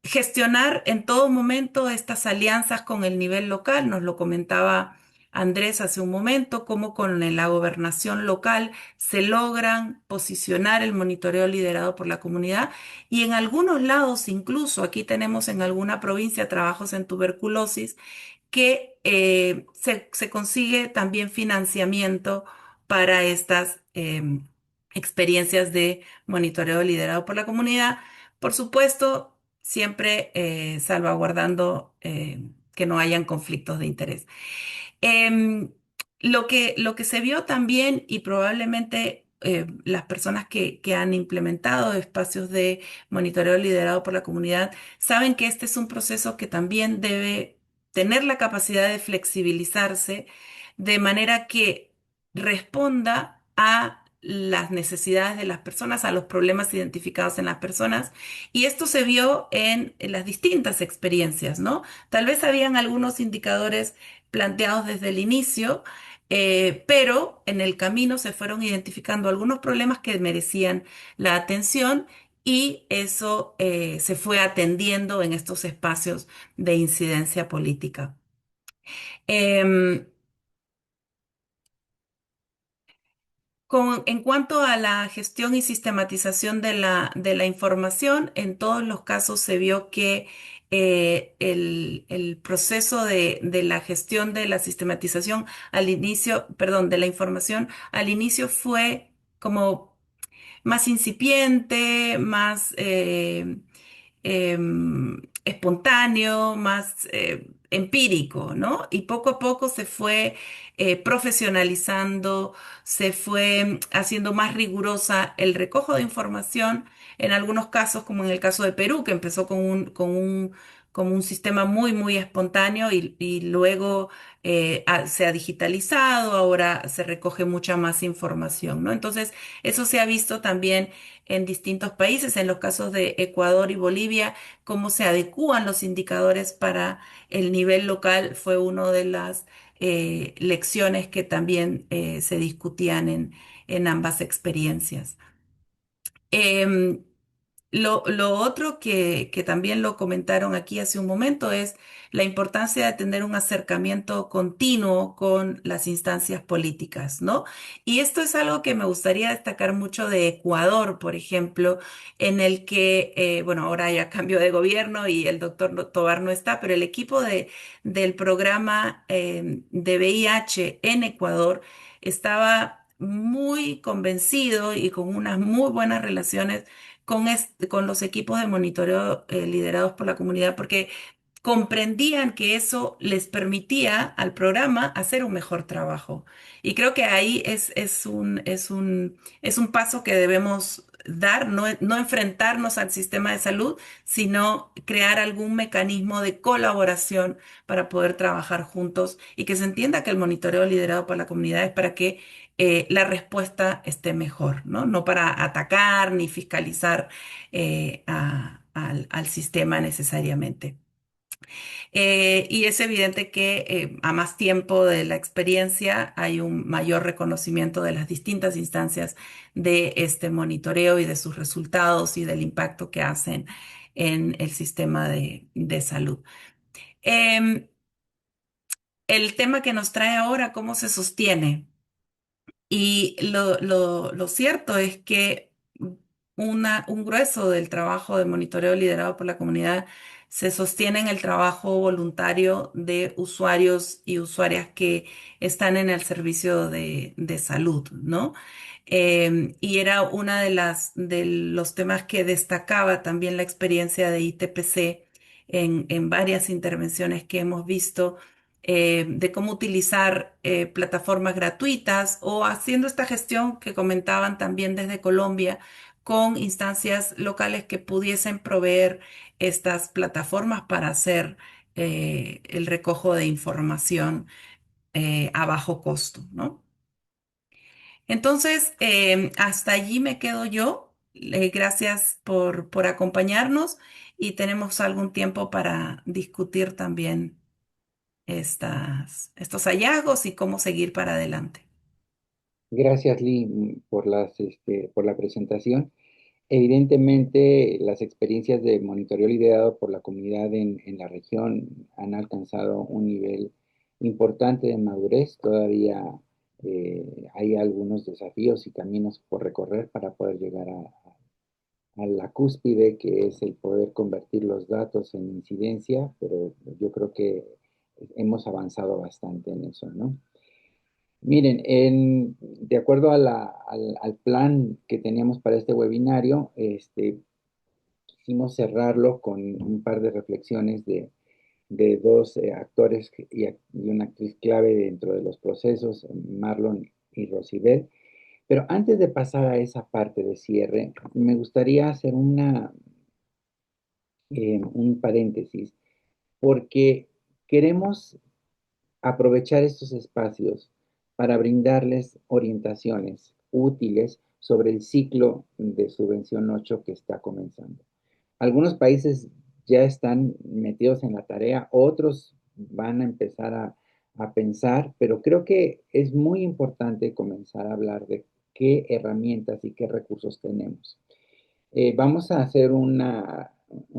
Gestionar en todo momento estas alianzas con el nivel local, nos lo comentaba Andrés hace un momento, cómo con la gobernación local se logran posicionar el monitoreo liderado por la comunidad y en algunos lados, incluso aquí tenemos en alguna provincia trabajos en tuberculosis, que se consigue también financiamiento para estas experiencias de monitoreo liderado por la comunidad. Por supuesto, siempre salvaguardando que no hayan conflictos de interés. Em, lo que se vio también, y probablemente las personas que han implementado espacios de monitoreo liderado por la comunidad saben que este es un proceso que también debe tener la capacidad de flexibilizarse de manera que responda a las necesidades de las personas, a los problemas identificados en las personas. Y esto se vio en las distintas experiencias, ¿no? Tal vez habían algunos indicadores planteados desde el inicio, pero en el camino se fueron identificando algunos problemas que merecían la atención y eso se fue atendiendo en estos espacios de incidencia política. Em, en cuanto a la gestión y sistematización de la información, en todos los casos se vio que el proceso de la gestión de la sistematización al inicio, perdón, de la información al inicio fue como más incipiente, más espontáneo, más empírico, ¿no? Y poco a poco se fue profesionalizando, se fue haciendo más rigurosa el recojo de información, en algunos casos, como en el caso de Perú, que empezó como un sistema muy, muy espontáneo y luego se ha digitalizado, ahora se recoge mucha más información, ¿no? Entonces, eso se ha visto también en distintos países, en los casos de Ecuador y Bolivia, cómo se adecúan los indicadores para el nivel local fue una de las lecciones que también se discutían en ambas experiencias. Em, lo otro que también lo comentaron aquí hace un momento es la importancia de tener un acercamiento continuo con las instancias políticas, ¿no? Y esto es algo que me gustaría destacar mucho de Ecuador, por ejemplo, en el que, bueno, ahora ya cambió de gobierno y el doctor Tobar no está, pero el equipo del programa de VIH en Ecuador estaba muy convencido y con unas muy buenas relaciones con los equipos de monitoreo liderados por la comunidad, porque comprendían que eso les permitía al programa hacer un mejor trabajo. Y creo que ahí es un paso que debemos dar, no enfrentarnos al sistema de salud, sino crear algún mecanismo de colaboración para poder trabajar juntos y que se entienda que el monitoreo liderado por la comunidad es para que la respuesta esté mejor, ¿no? No para atacar ni fiscalizar al sistema necesariamente. Y es evidente que a más tiempo de la experiencia hay un mayor reconocimiento de las distintas instancias de este monitoreo y de sus resultados y del impacto que hacen en el sistema de salud. Em, el tema que nos trae ahora, ¿cómo se sostiene? Y lo cierto es que un grueso del trabajo de monitoreo liderado por la comunidad se sostiene en el trabajo voluntario de usuarios y usuarias que están en el servicio de salud, ¿no? Y era una de los temas que destacaba también la experiencia de ITPC en varias intervenciones que hemos visto de cómo utilizar plataformas gratuitas o haciendo esta gestión que comentaban también desde Colombia con instancias locales que pudiesen proveer estas plataformas para hacer el recojo de información a bajo costo, ¿no? Entonces, hasta allí me quedo yo. Gracias por acompañarnos y tenemos algún tiempo para discutir también estos hallazgos y cómo seguir para adelante. Gracias, Lee, por la presentación. Evidentemente, las experiencias de monitoreo liderado por la comunidad en la región han alcanzado un nivel importante de madurez. Todavía hay algunos desafíos y caminos por recorrer para poder llegar a la cúspide, que es el poder convertir los datos en incidencia, pero yo creo que hemos avanzado bastante en eso, ¿no? Miren, de acuerdo al plan que teníamos para este webinario, quisimos cerrarlo con un par de reflexiones de dos actores y una actriz clave dentro de los procesos, Marlon y Rosibel. Pero antes de pasar a esa parte de cierre, me gustaría hacer un paréntesis, porque queremos aprovechar estos espacios para brindarles orientaciones útiles sobre el ciclo de subvención 8 que está comenzando. Algunos países ya están metidos en la tarea, otros van a empezar a pensar, pero creo que es muy importante comenzar a hablar de qué herramientas y qué recursos tenemos. Vamos a hacer una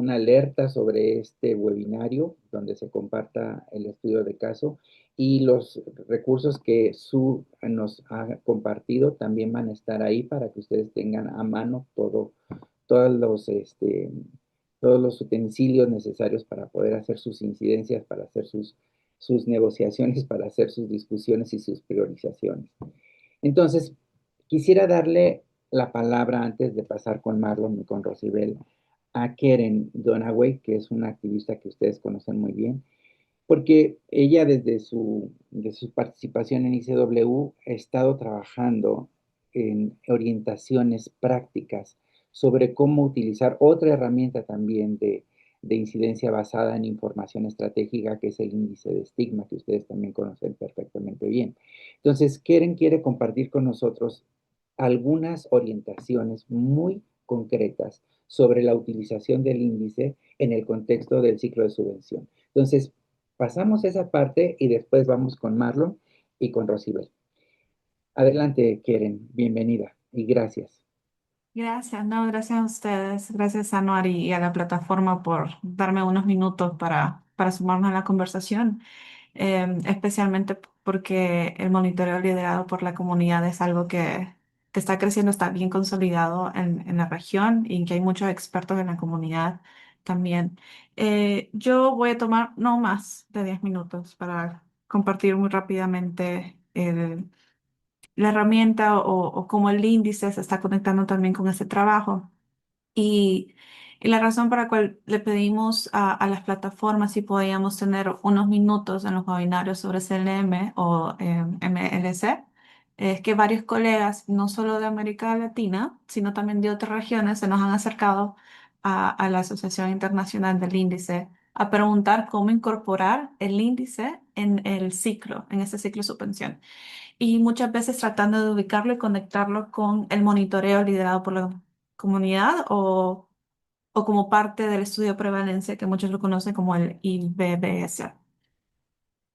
alerta sobre este webinario donde se comparta el estudio de caso y los recursos que Su nos ha compartido también van a estar ahí para que ustedes tengan a mano todos todos los utensilios necesarios para poder hacer sus incidencias, para hacer sus negociaciones, para hacer sus discusiones y sus priorizaciones. Entonces, quisiera darle la palabra antes de pasar con Marlon y con Rosibel a Keren Donaway, que es una activista que ustedes conocen muy bien, porque ella de su participación en ICW ha estado trabajando en orientaciones prácticas sobre cómo utilizar otra herramienta también de incidencia basada en información estratégica, que es el índice de estigma, que ustedes también conocen perfectamente bien. Entonces, Keren quiere compartir con nosotros algunas orientaciones muy concretas sobre la utilización del índice en el contexto del ciclo de subvención. Entonces, pasamos esa parte y después vamos con Marlon y con Rosibel. Adelante, Keren, bienvenida y gracias. Gracias, no, gracias a ustedes, gracias a Anuar y a la plataforma por darme unos minutos para sumarnos a la conversación, especialmente porque el monitoreo liderado por la comunidad es algo que está creciendo, está bien consolidado en la región y que hay muchos expertos en la comunidad también. Yo voy a tomar no más de 10 minutos para compartir muy rápidamente la herramienta o cómo el índice se está conectando también con ese trabajo. Y, y la razón por la cual le pedimos a las plataformas si podíamos tener unos minutos en los webinarios sobre CLM o MLC es que varios colegas, no solo de América Latina, sino también de otras regiones, se nos han acercado a la Asociación Internacional del Índice a preguntar cómo incorporar el índice en el ciclo, en ese ciclo de subvención y muchas veces tratando de ubicarlo y conectarlo con el monitoreo liderado por la comunidad o como parte del estudio de prevalencia que muchos lo conocen como el IBBS.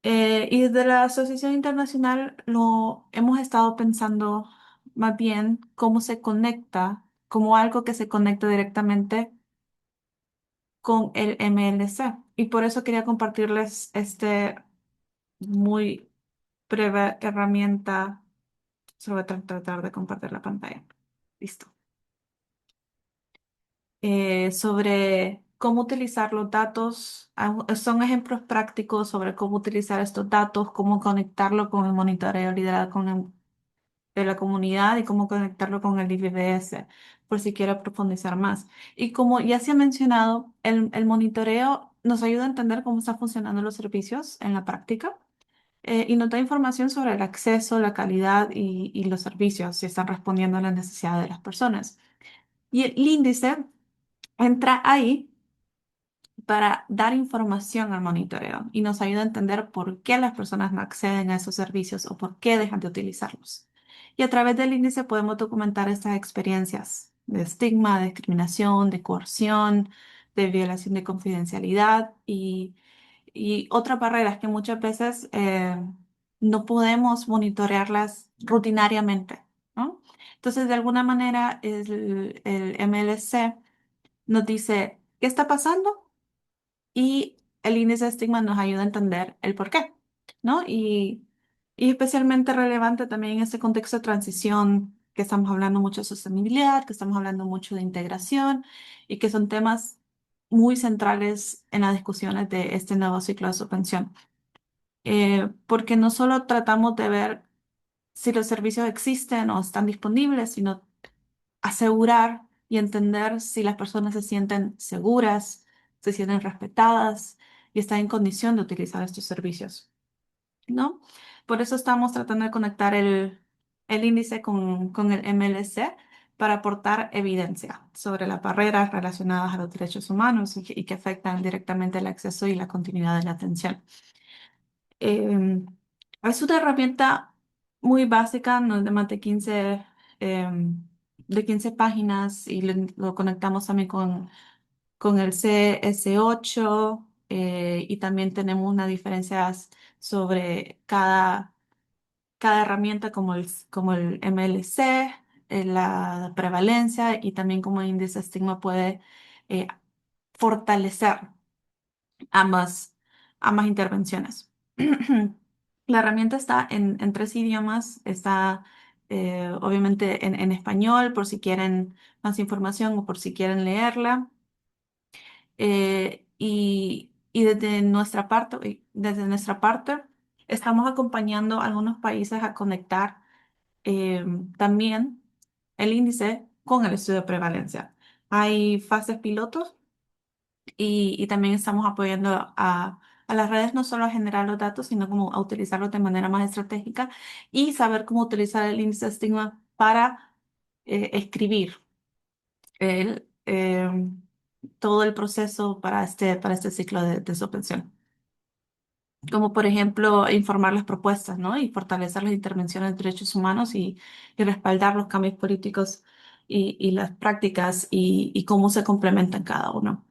Y desde la Asociación Internacional lo hemos estado pensando más bien cómo se conecta, como algo que se conecta directamente con el MLC. Y por eso quería compartirles este muy breve herramienta. Solo voy a tratar de compartir la pantalla. Listo. Sobre cómo utilizar los datos. Son ejemplos prácticos sobre cómo utilizar estos datos, cómo conectarlo con el monitoreo liderado de la comunidad y cómo conectarlo con el IBBS, por si quiere profundizar más. Y como ya se ha mencionado, el monitoreo nos ayuda a entender cómo están funcionando los servicios en la práctica y nos da información sobre el acceso, la calidad y los servicios, si están respondiendo a las necesidades de las personas. Y el índice entra ahí para dar información al monitoreo y nos ayuda a entender por qué las personas no acceden a esos servicios o por qué dejan de utilizarlos. Y a través del índice podemos documentar estas experiencias de estigma, de discriminación, de coerción, de violación de confidencialidad y otras barreras que muchas veces no podemos monitorearlas rutinariamente, ¿no? Entonces, de alguna manera, el MLC nos dice qué está pasando y el índice de estigma nos ayuda a entender el por qué, ¿no? Y especialmente relevante también en este contexto de transición, que estamos hablando mucho de sostenibilidad, que estamos hablando mucho de integración y que son temas muy centrales en las discusiones de este nuevo ciclo de subvención. Porque no solo tratamos de ver si los servicios existen o están disponibles, sino asegurar y entender si las personas se sienten seguras, se sienten respetadas y están en condición de utilizar estos servicios, ¿no? Por eso estamos tratando de conectar el índice con el MLC para aportar evidencia sobre las barreras relacionadas a los derechos humanos y que afectan directamente el acceso y la continuidad de la atención. Eh, es una herramienta muy básica, no es de más de 15 páginas y lo conectamos también con el CS8 y también tenemos unas diferencias sobre cada herramienta como el MLC la prevalencia y también como índice de estigma puede eh, fortalecer ambas, ambas intervenciones. La herramienta está en tres idiomas, está obviamente en español por si quieren más información o por si quieren leerla. Y desde nuestra parte, estamos acompañando a algunos países a conectar también el índice con el estudio de prevalencia. Hay fases pilotos y también estamos apoyando a las redes no solo a generar los datos, sino como a utilizarlos de manera más estratégica y saber cómo utilizar el índice de estigma para escribir el, todo el proceso para este ciclo de subvención. Como por ejemplo informar las propuestas, ¿no? Y fortalecer las intervenciones de derechos humanos y respaldar los cambios políticos y las prácticas y cómo se complementan cada uno.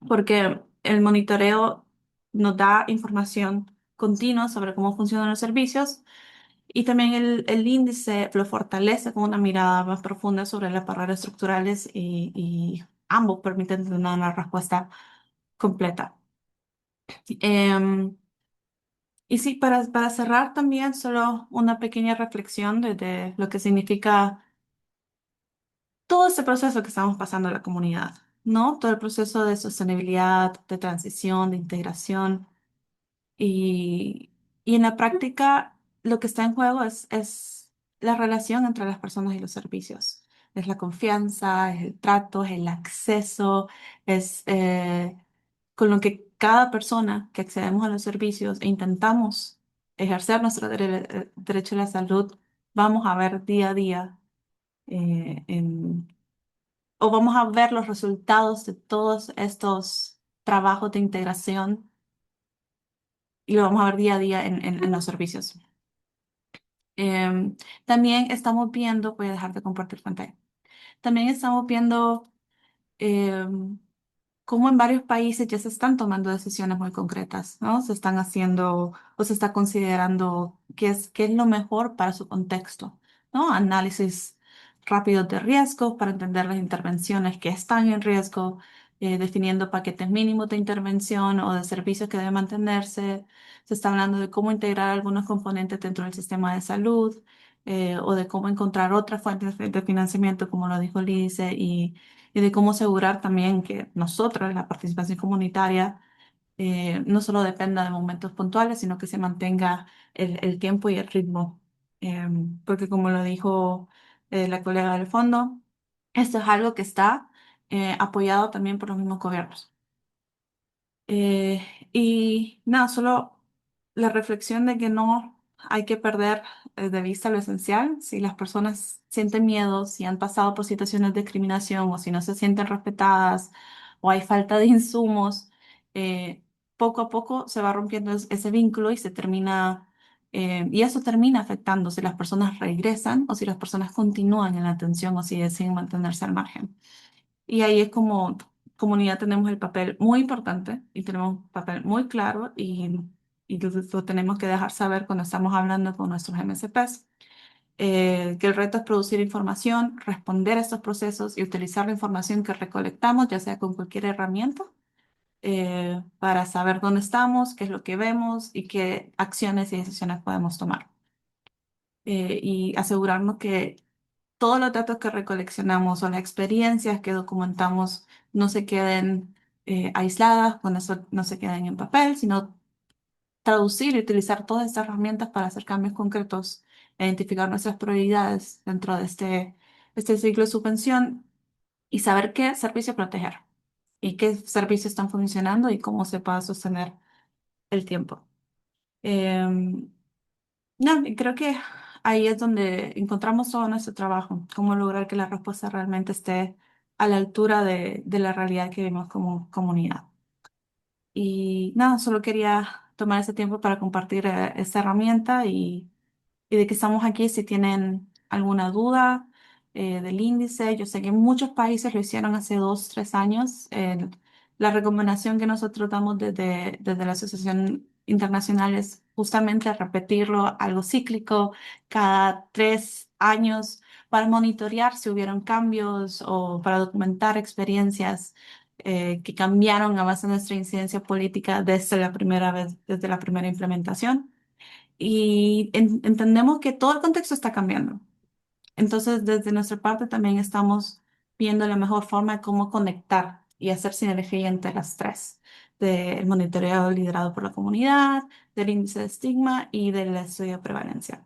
Porque el monitoreo nos da información continua sobre cómo funcionan los servicios y también el índice lo fortalece con una mirada más profunda sobre las barreras estructurales y ambos permiten tener una respuesta completa. Em, y sí, para cerrar también solo una pequeña reflexión de lo que significa todo este proceso que estamos pasando en la comunidad, ¿no? Todo el proceso de sostenibilidad, de transición, de integración. Y, y en la práctica, lo que está en juego es la relación entre las personas y los servicios. Es la confianza, es el trato, es el acceso, es con lo que cada persona que accedemos a los servicios e intentamos ejercer nuestro derecho a la salud, vamos a ver día a día o vamos a ver los resultados de todos estos trabajos de integración y lo vamos a ver día a día en los servicios. También estamos viendo, voy a dejar de compartir pantalla. También estamos viendo em, cómo en varios países ya se están tomando decisiones muy concretas, ¿no? Se están haciendo o se está considerando qué es lo mejor para su contexto, ¿no? Análisis rápidos de riesgos para entender las intervenciones que están en riesgo, definiendo paquetes mínimos de intervención o de servicios que deben mantenerse. Se está hablando de cómo integrar algunos componentes dentro del sistema de salud, o de cómo encontrar otras fuentes de financiamiento, como lo dijo Lice, y de cómo asegurar también que nosotros, la participación comunitaria, no solo dependa de momentos puntuales, sino que se mantenga el tiempo y el ritmo. Porque como lo dijo la colega del fondo, esto es algo que está apoyado también por los mismos gobiernos. Eh, y nada, solo la reflexión de que no hay que perder de vista lo esencial. Si las personas sienten miedo, si han pasado por situaciones de discriminación o si no se sienten respetadas o hay falta de insumos, eh, poco a poco se va rompiendo ese vínculo y se termina, y eso termina afectando si las personas regresan o si las personas continúan en la atención o si deciden mantenerse al margen. Y ahí es como comunidad tenemos el papel muy importante y tenemos un papel muy claro y lo tenemos que dejar saber cuando estamos hablando con nuestros MSPs, que el reto es producir información, responder a estos procesos y utilizar la información que recolectamos, ya sea con cualquier herramienta, para saber dónde estamos, qué es lo que vemos y qué acciones y decisiones podemos tomar. Y asegurarnos que todos los datos que recoleccionamos o las experiencias que documentamos no se queden aisladas, con eso no se queden en papel, sino traducir y utilizar todas estas herramientas para hacer cambios concretos, identificar nuestras prioridades dentro de este ciclo de subvención y saber qué servicio proteger y qué servicios están funcionando y cómo se pueda sostener el tiempo. Em, no, y creo que ahí es donde encontramos todo nuestro trabajo, cómo lograr que la respuesta realmente esté a la altura de la realidad que vivimos como comunidad. Y nada, solo quería tomar ese tiempo para compartir esta herramienta y de que estamos aquí si tienen alguna duda del índice. Yo sé que muchos países lo hicieron hace 2, 3 años. La recomendación que nosotros damos desde la Asociación internacionales, justamente repetirlo, algo cíclico, cada 3 años, para monitorear si hubieron cambios o para documentar experiencias que cambiaron a base de nuestra incidencia política desde la primera vez, desde la primera implementación. Y entendemos que todo el contexto está cambiando. Entonces, desde nuestra parte también estamos viendo la mejor forma de cómo conectar y hacer sinergia entre las tres, del monitoreo liderado por la comunidad, del índice de estigma y del estudio de prevalencia.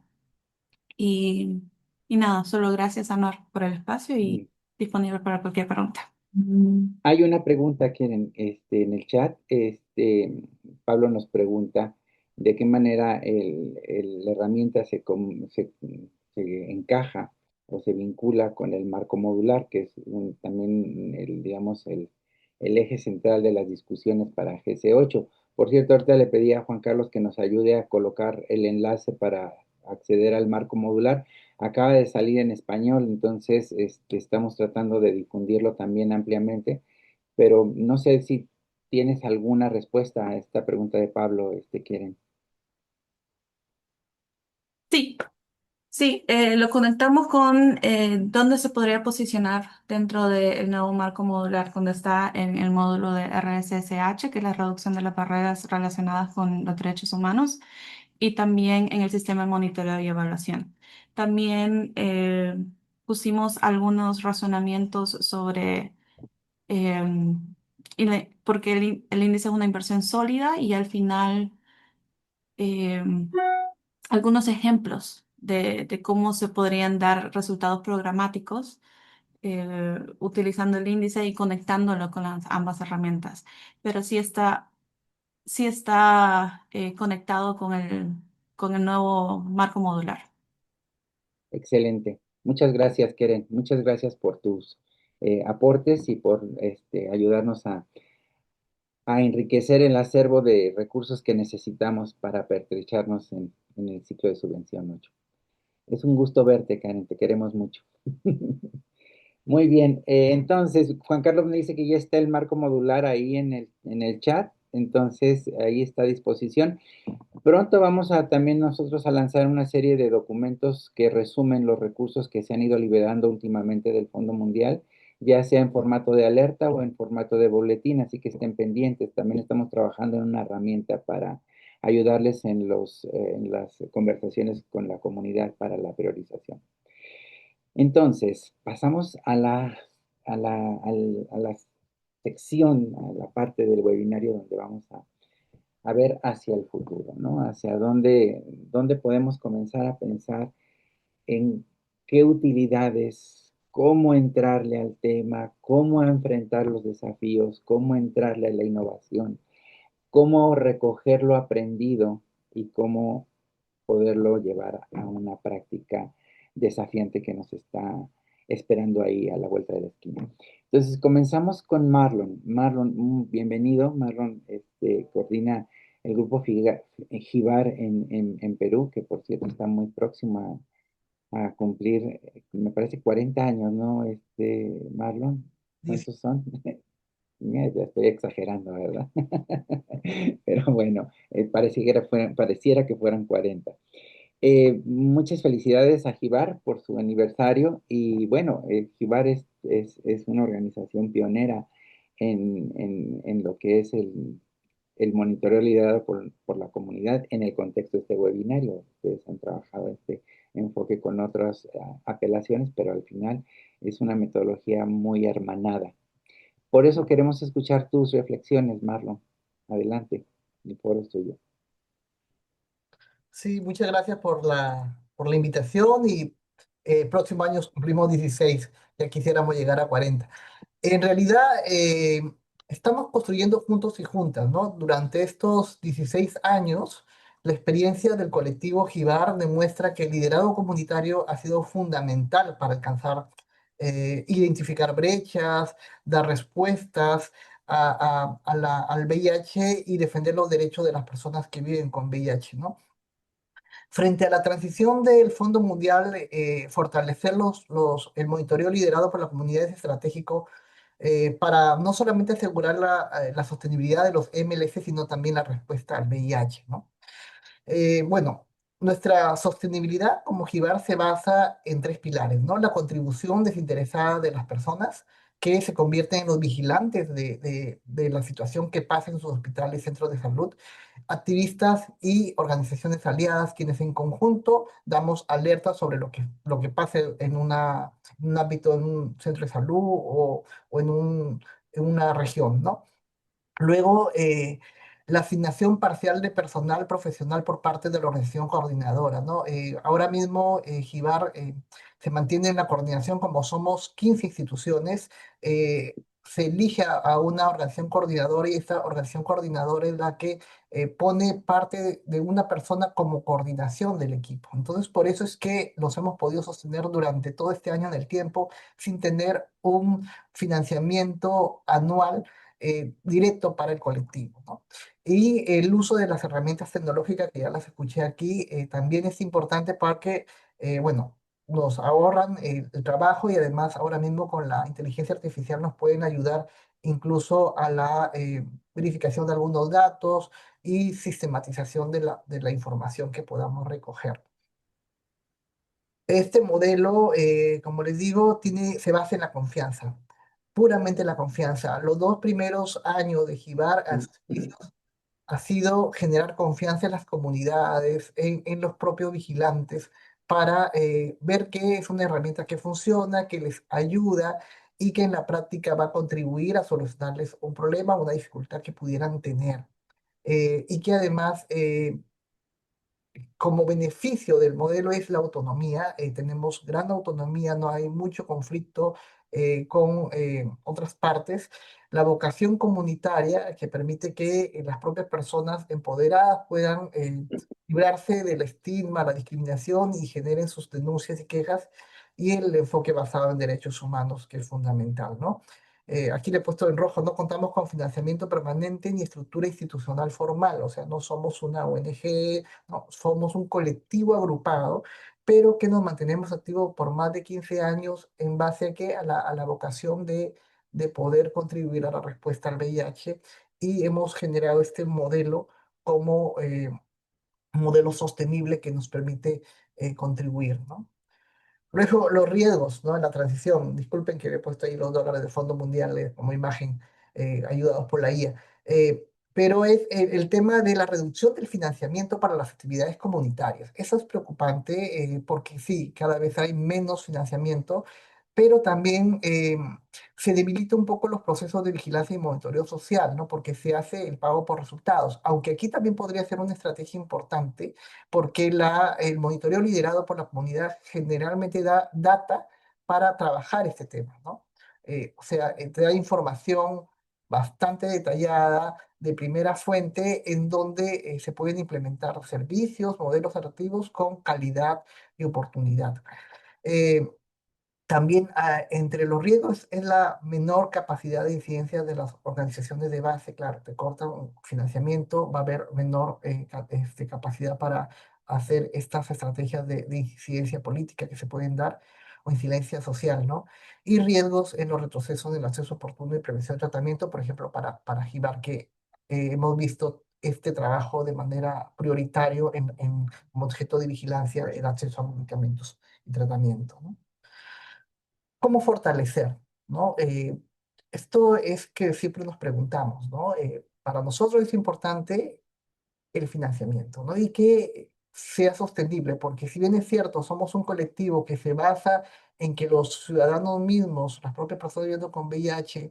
Y, y nada, solo gracias, Anor, por el espacio Mm. y disponible para cualquier pregunta. Hay una pregunta que en el chat, Pablo nos pregunta de qué manera la herramienta se encaja o se vincula con el marco modular, que es también digamos, el eje central de las discusiones para GC8. Por cierto, ahorita le pedí a Juan Carlos que nos ayude a colocar el enlace para acceder al marco modular. Acaba de salir en español, entonces estamos tratando de difundirlo también ampliamente, pero no sé si tienes alguna respuesta a esta pregunta de Pablo, Quieren. Sí, sí, lo conectamos con dónde se podría posicionar dentro del nuevo marco modular, cuando está en el módulo de RSSH, que es la reducción de las barreras relacionadas con los derechos humanos, y también en el sistema de monitoreo y evaluación. También pusimos algunos razonamientos sobre, porque el índice es una inversión sólida y al final em, algunos ejemplos de cómo se podrían dar resultados programáticos utilizando el índice y conectándolo con las ambas herramientas. Pero sí está conectado con el nuevo marco modular. Excelente. Muchas gracias, Keren. Muchas gracias por tus aportes y por ayudarnos a enriquecer el acervo de recursos que necesitamos para pertrecharnos en el ciclo de subvención 8. Es un gusto verte, Karen, te queremos mucho. Muy bien, entonces Juan Carlos me dice que ya está el marco modular ahí en el chat, entonces ahí está a disposición. Pronto vamos a también nosotros a lanzar una serie de documentos que resumen los recursos que se han ido liberando últimamente del Fondo Mundial, ya sea en formato de alerta o en formato de boletín, así que estén pendientes. También estamos trabajando en una herramienta para ayudarles en las conversaciones con la comunidad para la priorización. Entonces, pasamos a la sección, a la parte del webinario donde vamos a ver hacia el futuro, ¿no? Hacia dónde podemos comenzar a pensar en qué utilidades, cómo entrarle al tema, cómo enfrentar los desafíos, cómo entrarle a la innovación, cómo recoger lo aprendido y cómo poderlo llevar a una práctica desafiante que nos está esperando ahí a la vuelta de la esquina. Entonces, comenzamos con Marlon. Marlon, bienvenido. Marlon coordina el grupo Gibar en Perú, que por cierto está muy próximo a cumplir, me parece, 40 años, ¿no, Marlon? ¿Cuántos son? Ya estoy exagerando, ¿verdad? Pero bueno, pareciera que fueran 40. Muchas felicidades a Gibar por su aniversario y bueno, Gibar es una organización pionera en lo que es el monitoreo liderado por la comunidad en el contexto de este webinario. Ustedes han trabajado este enfoque con otras apelaciones, pero al final es una metodología muy hermanada. Por eso queremos escuchar tus reflexiones, Marlon. Adelante, el foro es tuyo. Sí, muchas gracias por la invitación y próximo año cumplimos 16, ya quisiéramos llegar a 40. En realidad, estamos construyendo juntos y juntas, ¿no? Durante estos 16 años, la experiencia del colectivo Gibar demuestra que el liderazgo comunitario ha sido fundamental para alcanzar, identificar brechas, dar respuestas al VIH y defender los derechos de las personas que viven con VIH, ¿no? Frente a la transición del Fondo Mundial, fortalecer el monitoreo liderado por la comunidad es estratégico para no solamente asegurar la sostenibilidad de los MLS, sino también la respuesta al VIH, ¿no? Bueno, nuestra sostenibilidad como JIBAR se basa en tres pilares, ¿no? La contribución desinteresada de las personas que se convierten en los vigilantes de la situación que pasa en sus hospitales y centros de salud, activistas y organizaciones aliadas, quienes en conjunto damos alertas sobre lo que pase en un ámbito, en un centro de salud o en una región, ¿no? Luego, la asignación parcial de personal profesional por parte de la organización coordinadora, ¿no? Ahora mismo, JIBAR se mantiene en la coordinación como somos 15 instituciones. Se elige a una organización coordinadora y esta organización coordinadora es la que pone parte de una persona como coordinación del equipo. Entonces, por eso es que los hemos podido sostener durante todo este año en el tiempo sin tener un financiamiento anual directo para el colectivo, ¿no? Y el uso de las herramientas tecnológicas, que ya las escuché aquí, también es importante porque, bueno, nos ahorran el trabajo y además ahora mismo con la inteligencia artificial nos pueden ayudar incluso a la verificación de algunos datos y sistematización de la información que podamos recoger. Este modelo, como les digo, se basa en la confianza, puramente la confianza. Los 2 primeros años de JIBAR ha sido generar confianza en las comunidades, en los propios vigilantes, para ver que es una herramienta que funciona, que les ayuda y que en la práctica va a contribuir a solucionarles un problema, una dificultad que pudieran tener. Y que además como beneficio del modelo es la autonomía. Tenemos gran autonomía, no hay mucho conflicto con otras partes. La vocación comunitaria que permite que las propias personas empoderadas puedan librarse del estigma, la discriminación y generen sus denuncias y quejas. Y el enfoque basado en derechos humanos, que es fundamental, ¿no? Aquí le he puesto en rojo, no contamos con financiamiento permanente ni estructura institucional formal, o sea, no somos una ONG, no, somos un colectivo agrupado, pero que nos mantenemos activos por más de 15 años en base a, a la vocación de poder contribuir a la respuesta al VIH y hemos generado este modelo como un modelo sostenible que nos permite contribuir, ¿no? Luego, los riesgos, ¿no? En la transición. Disculpen que he puesto ahí los dólares del Fondo Mundial como imagen, ayudados por la IA. Pero es el tema de la reducción del financiamiento para las actividades comunitarias. Eso es preocupante porque sí, cada vez hay menos financiamiento, pero también se debilita un poco los procesos de vigilancia y monitoreo social, ¿no? Porque se hace el pago por resultados. Aunque aquí también podría ser una estrategia importante porque el monitoreo liderado por la comunidad generalmente da data para trabajar este tema, ¿no? O sea, te da información bastante detallada, de primera fuente, en donde se pueden implementar servicios, modelos atractivos con calidad y oportunidad. Eh, También entre los riesgos es la menor capacidad de incidencia de las organizaciones de base. Claro, te cortan un financiamiento, va a haber menor capacidad para hacer estas estrategias de incidencia política que se pueden dar o incidencia social, ¿no? Y riesgos en los retrocesos del acceso oportuno y prevención de tratamiento, por ejemplo, para JIBAR, que hemos visto este trabajo de manera prioritario como objeto de vigilancia el acceso a medicamentos y tratamiento, ¿no? ¿Cómo fortalecer? ¿No? Esto es que siempre nos preguntamos, ¿no? Para nosotros es importante el financiamiento, ¿no? Y que sea sostenible, porque si bien es cierto, somos un colectivo que se basa en que los ciudadanos mismos, las propias personas viviendo con VIH,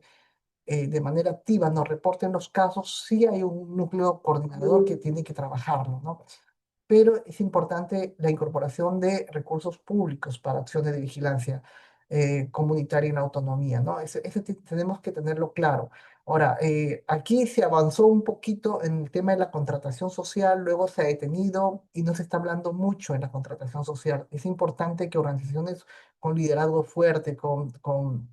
de manera activa nos reporten los casos, sí hay un núcleo coordinador que tiene que trabajarlo, ¿no? Pero es importante la incorporación de recursos públicos para acciones de vigilancia comunitaria en autonomía, ¿no? Tenemos que tenerlo claro. Ahora, aquí se avanzó un poquito en el tema de la contratación social, luego se ha detenido y no se está hablando mucho en la contratación social. Es importante que organizaciones con liderazgo fuerte, con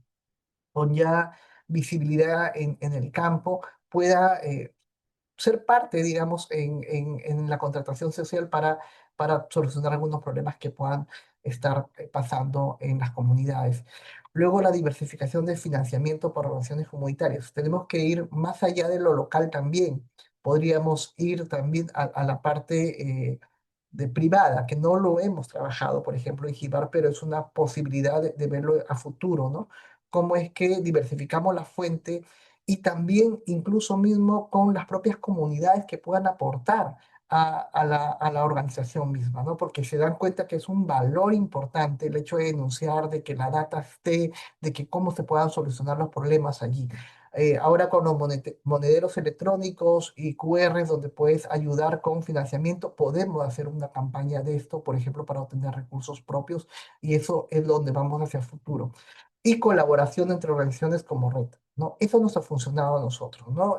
ya visibilidad en el campo, pueda ser parte, digamos, en la contratación social para solucionar algunos problemas que puedan estar pasando en las comunidades. Luego, la diversificación de financiamiento por organizaciones comunitarias. Tenemos que ir más allá de lo local también. Podríamos ir también a la parte de privada, que no lo hemos trabajado, por ejemplo, en Gibar, pero es una posibilidad de verlo a futuro, ¿no? Cómo es que diversificamos la fuente y también incluso mismo con las propias comunidades que puedan aportar a la organización misma, ¿no? Porque se dan cuenta que es un valor importante el hecho de denunciar, de que la data esté, de que cómo se puedan solucionar los problemas allí. Ahora con los monederos electrónicos y QRs donde puedes ayudar con financiamiento, podemos hacer una campaña de esto, por ejemplo, para obtener recursos propios, y eso es donde vamos hacia el futuro. Y colaboración entre organizaciones como Red, ¿no? Eso nos ha funcionado a nosotros, ¿no?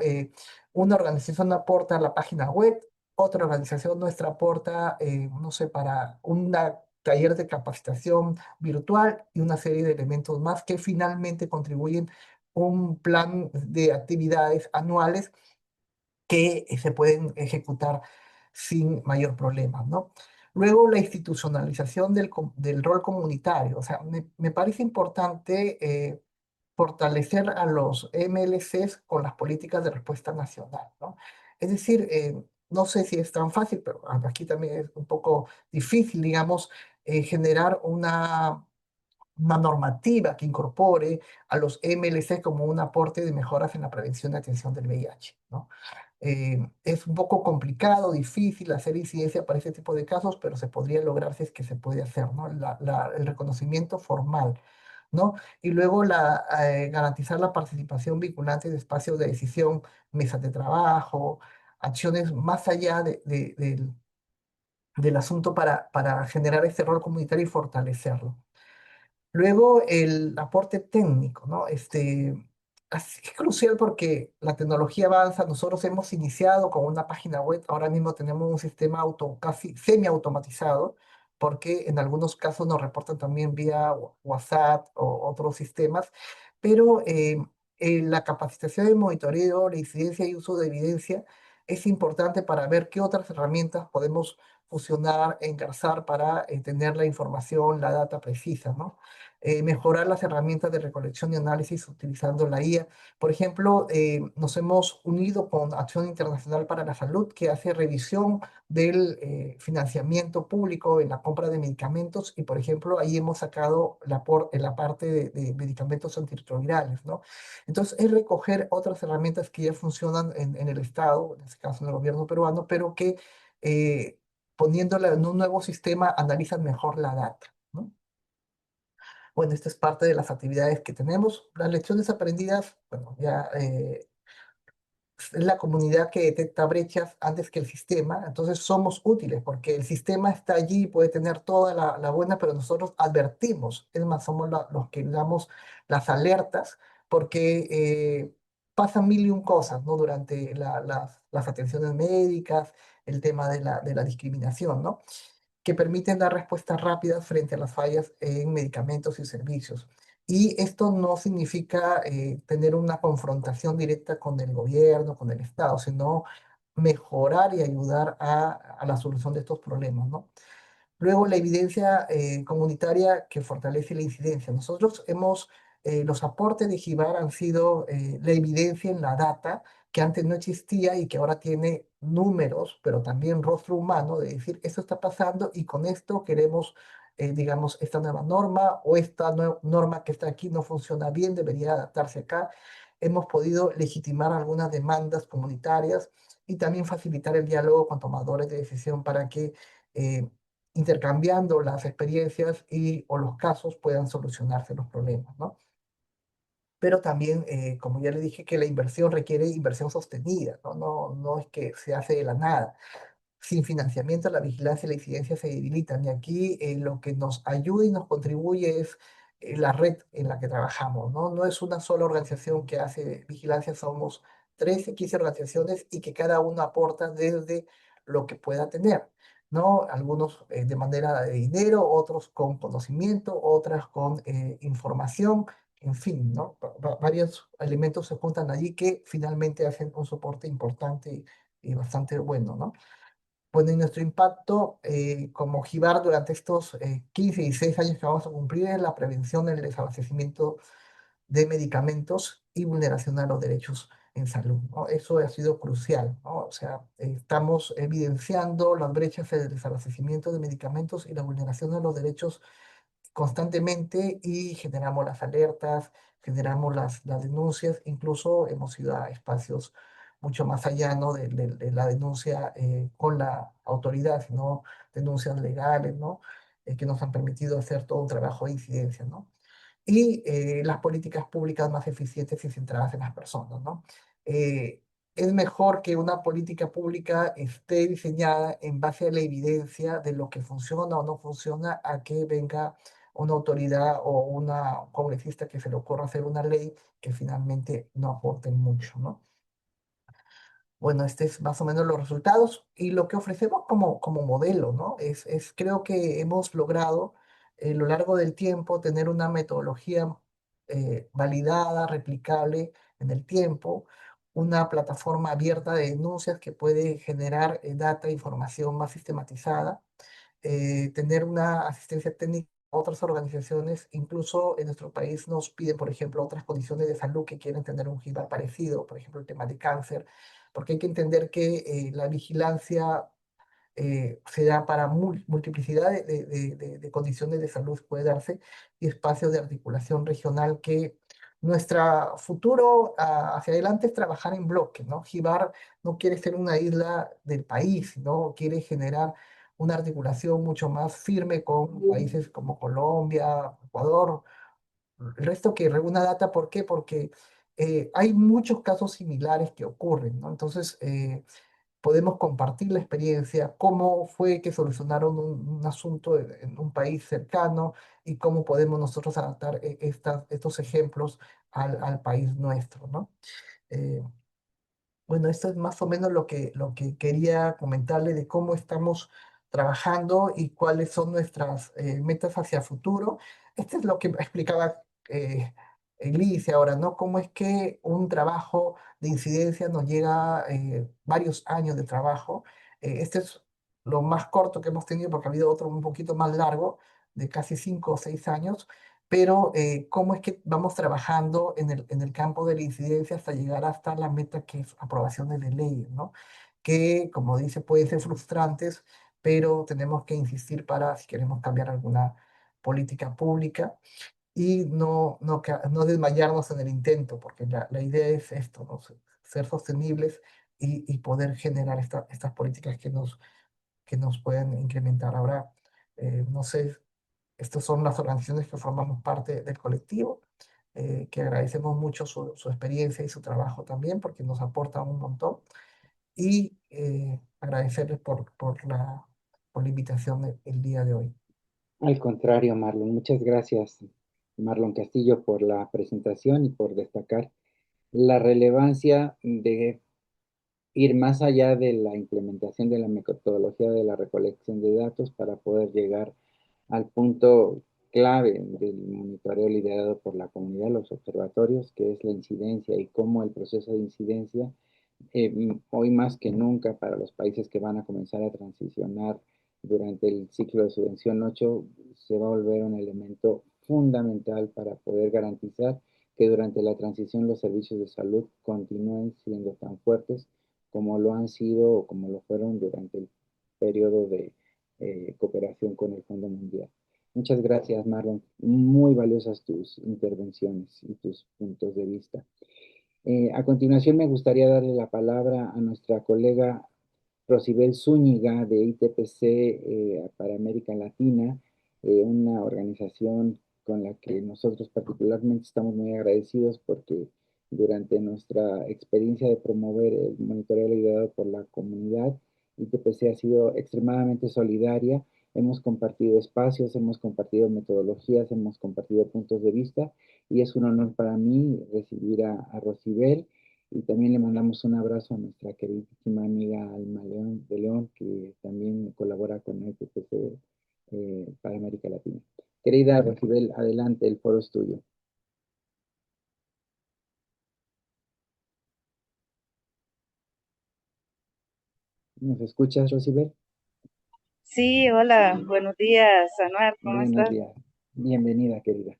Una organización aporta a la página web, otra organización nuestra aporta, no sé, para un taller de capacitación virtual y una serie de elementos más que finalmente contribuyen un plan de actividades anuales que se pueden ejecutar sin mayor problema, ¿no? Luego, la institucionalización del rol comunitario. O sea, me parece importante fortalecer a los MLCs con las políticas de respuesta nacional, ¿no? Es decir, no sé si es tan fácil, pero aquí también es un poco difícil, digamos, generar una normativa que incorpore a los MLC como un aporte de mejoras en la prevención y atención del VIH, ¿no? Es un poco complicado, difícil hacer incidencia para este tipo de casos, pero se podría lograr si es que se puede hacer, ¿no? El reconocimiento formal, ¿no? Y luego garantizar la participación vinculante de espacios de decisión, mesas de trabajo, acciones más allá del asunto para generar este rol comunitario y fortalecerlo. Luego, el aporte técnico, ¿no? Es crucial porque la tecnología avanza. Nosotros hemos iniciado con una página web, ahora mismo tenemos un sistema casi semi-automatizado, porque en algunos casos nos reportan también vía WhatsApp o otros sistemas, pero la capacitación de monitoreo, la incidencia y uso de evidencia es importante para ver qué otras herramientas podemos fusionar, engarzar para tener la información, la data precisa, ¿no? Mejorar las herramientas de recolección y análisis utilizando la IA. Por ejemplo, nos hemos unido con Acción Internacional para la Salud, que hace revisión del financiamiento público en la compra de medicamentos y, por ejemplo, ahí hemos sacado la parte de medicamentos antirretrovirales, ¿no? Entonces, es recoger otras herramientas que ya funcionan en el Estado, en este caso en el gobierno peruano, pero que poniéndola en un nuevo sistema analizan mejor la data, ¿no? Bueno, esta es parte de las actividades que tenemos. Las lecciones aprendidas, bueno, ya es la comunidad que detecta brechas antes que el sistema, entonces somos útiles porque el sistema está allí, puede tener toda la buena, pero nosotros advertimos, es más, somos los que damos las alertas porque pasan mil y un cosas, ¿no? Durante las atenciones médicas, el tema de la discriminación, ¿no? Que permiten dar respuestas rápidas frente a las fallas en medicamentos y servicios. Y esto no significa tener una confrontación directa con el gobierno, con el Estado, sino mejorar y ayudar a la solución de estos problemas, ¿no? Luego, la evidencia comunitaria que fortalece la incidencia. Los aportes de Gibar han sido la evidencia en la data que antes no existía y que ahora tiene números, pero también rostro humano, de decir, esto está pasando y con esto queremos, digamos, esta nueva norma o esta norma que está aquí no funciona bien, debería adaptarse acá. Hemos podido legitimar algunas demandas comunitarias y también facilitar el diálogo con tomadores de decisión para que eh, intercambiando las experiencias o los casos puedan solucionarse los problemas, ¿no? Pero también, como ya le dije, que la inversión requiere inversión sostenida, ¿no? No es que se hace de la nada. Sin financiamiento, la vigilancia y la incidencia se debilitan. Y aquí lo que nos ayuda y nos contribuye es la red en la que trabajamos, ¿no? No es una sola organización que hace vigilancia, somos 13, 15 organizaciones y que cada una aporta desde lo que pueda tener, ¿no? Algunos de manera de dinero, otros con conocimiento, otras con información, en fin, ¿no? Varios elementos se juntan allí que finalmente hacen un soporte importante y bastante bueno, ¿no? Bueno, y nuestro impacto como JIBAR durante estos 15 y 16 años que vamos a cumplir es la prevención del desabastecimiento de medicamentos y vulneración a los derechos en salud, ¿no? Eso ha sido crucial, ¿no? O sea, estamos evidenciando las brechas del desabastecimiento de medicamentos y la vulneración de los derechos constantemente y generamos las alertas, generamos las denuncias, incluso hemos ido a espacios mucho más allá, ¿no? de la denuncia con la autoridad, sino denuncias legales, ¿no? Que nos han permitido hacer todo un trabajo de incidencia, ¿no? Y las políticas públicas más eficientes y centradas en las personas, ¿no? Eh, es mejor que una política pública esté diseñada en base a la evidencia de lo que funciona o no funciona, a que venga una autoridad o una congresista que se le ocurra hacer una ley que finalmente no aporte mucho, ¿no? Bueno, este es más o menos los resultados y lo que ofrecemos como modelo, ¿no? Creo que hemos logrado a lo largo del tiempo tener una metodología validada, replicable en el tiempo, una plataforma abierta de denuncias que puede generar data e información más sistematizada, tener una asistencia técnica a otras organizaciones, incluso en nuestro país nos piden, por ejemplo, otras condiciones de salud que quieren tener un GIBAR parecido, por ejemplo, el tema de cáncer, porque hay que entender que la vigilancia se da para multiplicidad de condiciones de salud puede darse y espacios de articulación regional que nuestro futuro hacia adelante es trabajar en bloque, ¿no? GIBAR no quiere ser una isla del país, sino quiere generar una articulación mucho más firme con países como Colombia, Ecuador, el resto que reúna data. ¿Por qué? Porque hay muchos casos similares que ocurren, ¿no? Entonces, podemos compartir la experiencia, cómo fue que solucionaron un asunto en un país cercano y cómo podemos nosotros adaptar estos ejemplos al país nuestro, ¿no? Eh, bueno, esto es más o menos lo que quería comentarle de cómo estamos trabajando y cuáles son nuestras metas hacia futuro. Esto es lo que explicaba eh, Glicia ahora, ¿no? Cómo es que un trabajo de incidencia nos llega varios años de trabajo. Este es lo más corto que hemos tenido porque ha habido otro un poquito más largo, de casi 5 o 6 años, pero cómo es que vamos trabajando en el campo de la incidencia hasta llegar hasta la meta que es aprobaciones de leyes, ¿no? Que, como dice, pueden ser frustrantes, pero tenemos que insistir para si queremos cambiar alguna política pública y no desmayarnos en el intento, porque la idea es esto, ¿no? Ser sostenibles y poder generar estas políticas que nos pueden incrementar. Ahora, no sé, estas son las organizaciones que formamos parte del colectivo, que agradecemos mucho su experiencia y su trabajo también, porque nos aportan un montón. Y agradecerles por la invitación el día de hoy. Al contrario, Marlon, muchas gracias, Marlon Castillo, por la presentación y por destacar la relevancia de ir más allá de la implementación de la metodología de la recolección de datos para poder llegar al punto clave del monitoreo liderado por la comunidad, los observatorios, que es la incidencia y cómo el proceso de incidencia, hoy más que nunca para los países que van a comenzar a transicionar durante el ciclo de subvención 8, se va a volver un elemento fundamental para poder garantizar que durante la transición los servicios de salud continúen siendo tan fuertes como lo han sido o como lo fueron durante el periodo de cooperación con el Fondo Mundial. Muchas gracias, Marlon. Muy valiosas tus intervenciones y tus puntos de vista. A continuación, me gustaría darle la palabra a nuestra colega Rosibel Zúñiga de ITPC para América Latina, una organización con la que nosotros particularmente estamos muy agradecidos porque durante nuestra experiencia de promover el monitoreo liderado por la comunidad, ITPC ha sido extremadamente solidaria. Hemos compartido espacios, hemos compartido metodologías, hemos compartido puntos de vista y es un honor para mí recibir a Rosibel y también le mandamos un abrazo a nuestra queridísima amiga Alma León de León, que también colabora con ITPC para América Latina. Querida Rosibel, adelante, el foro es tuyo. ¿Nos escuchas, Rosibel? Sí, hola, buenos días, Anuar, ¿cómo Buenos estás? días. Bienvenida, querida.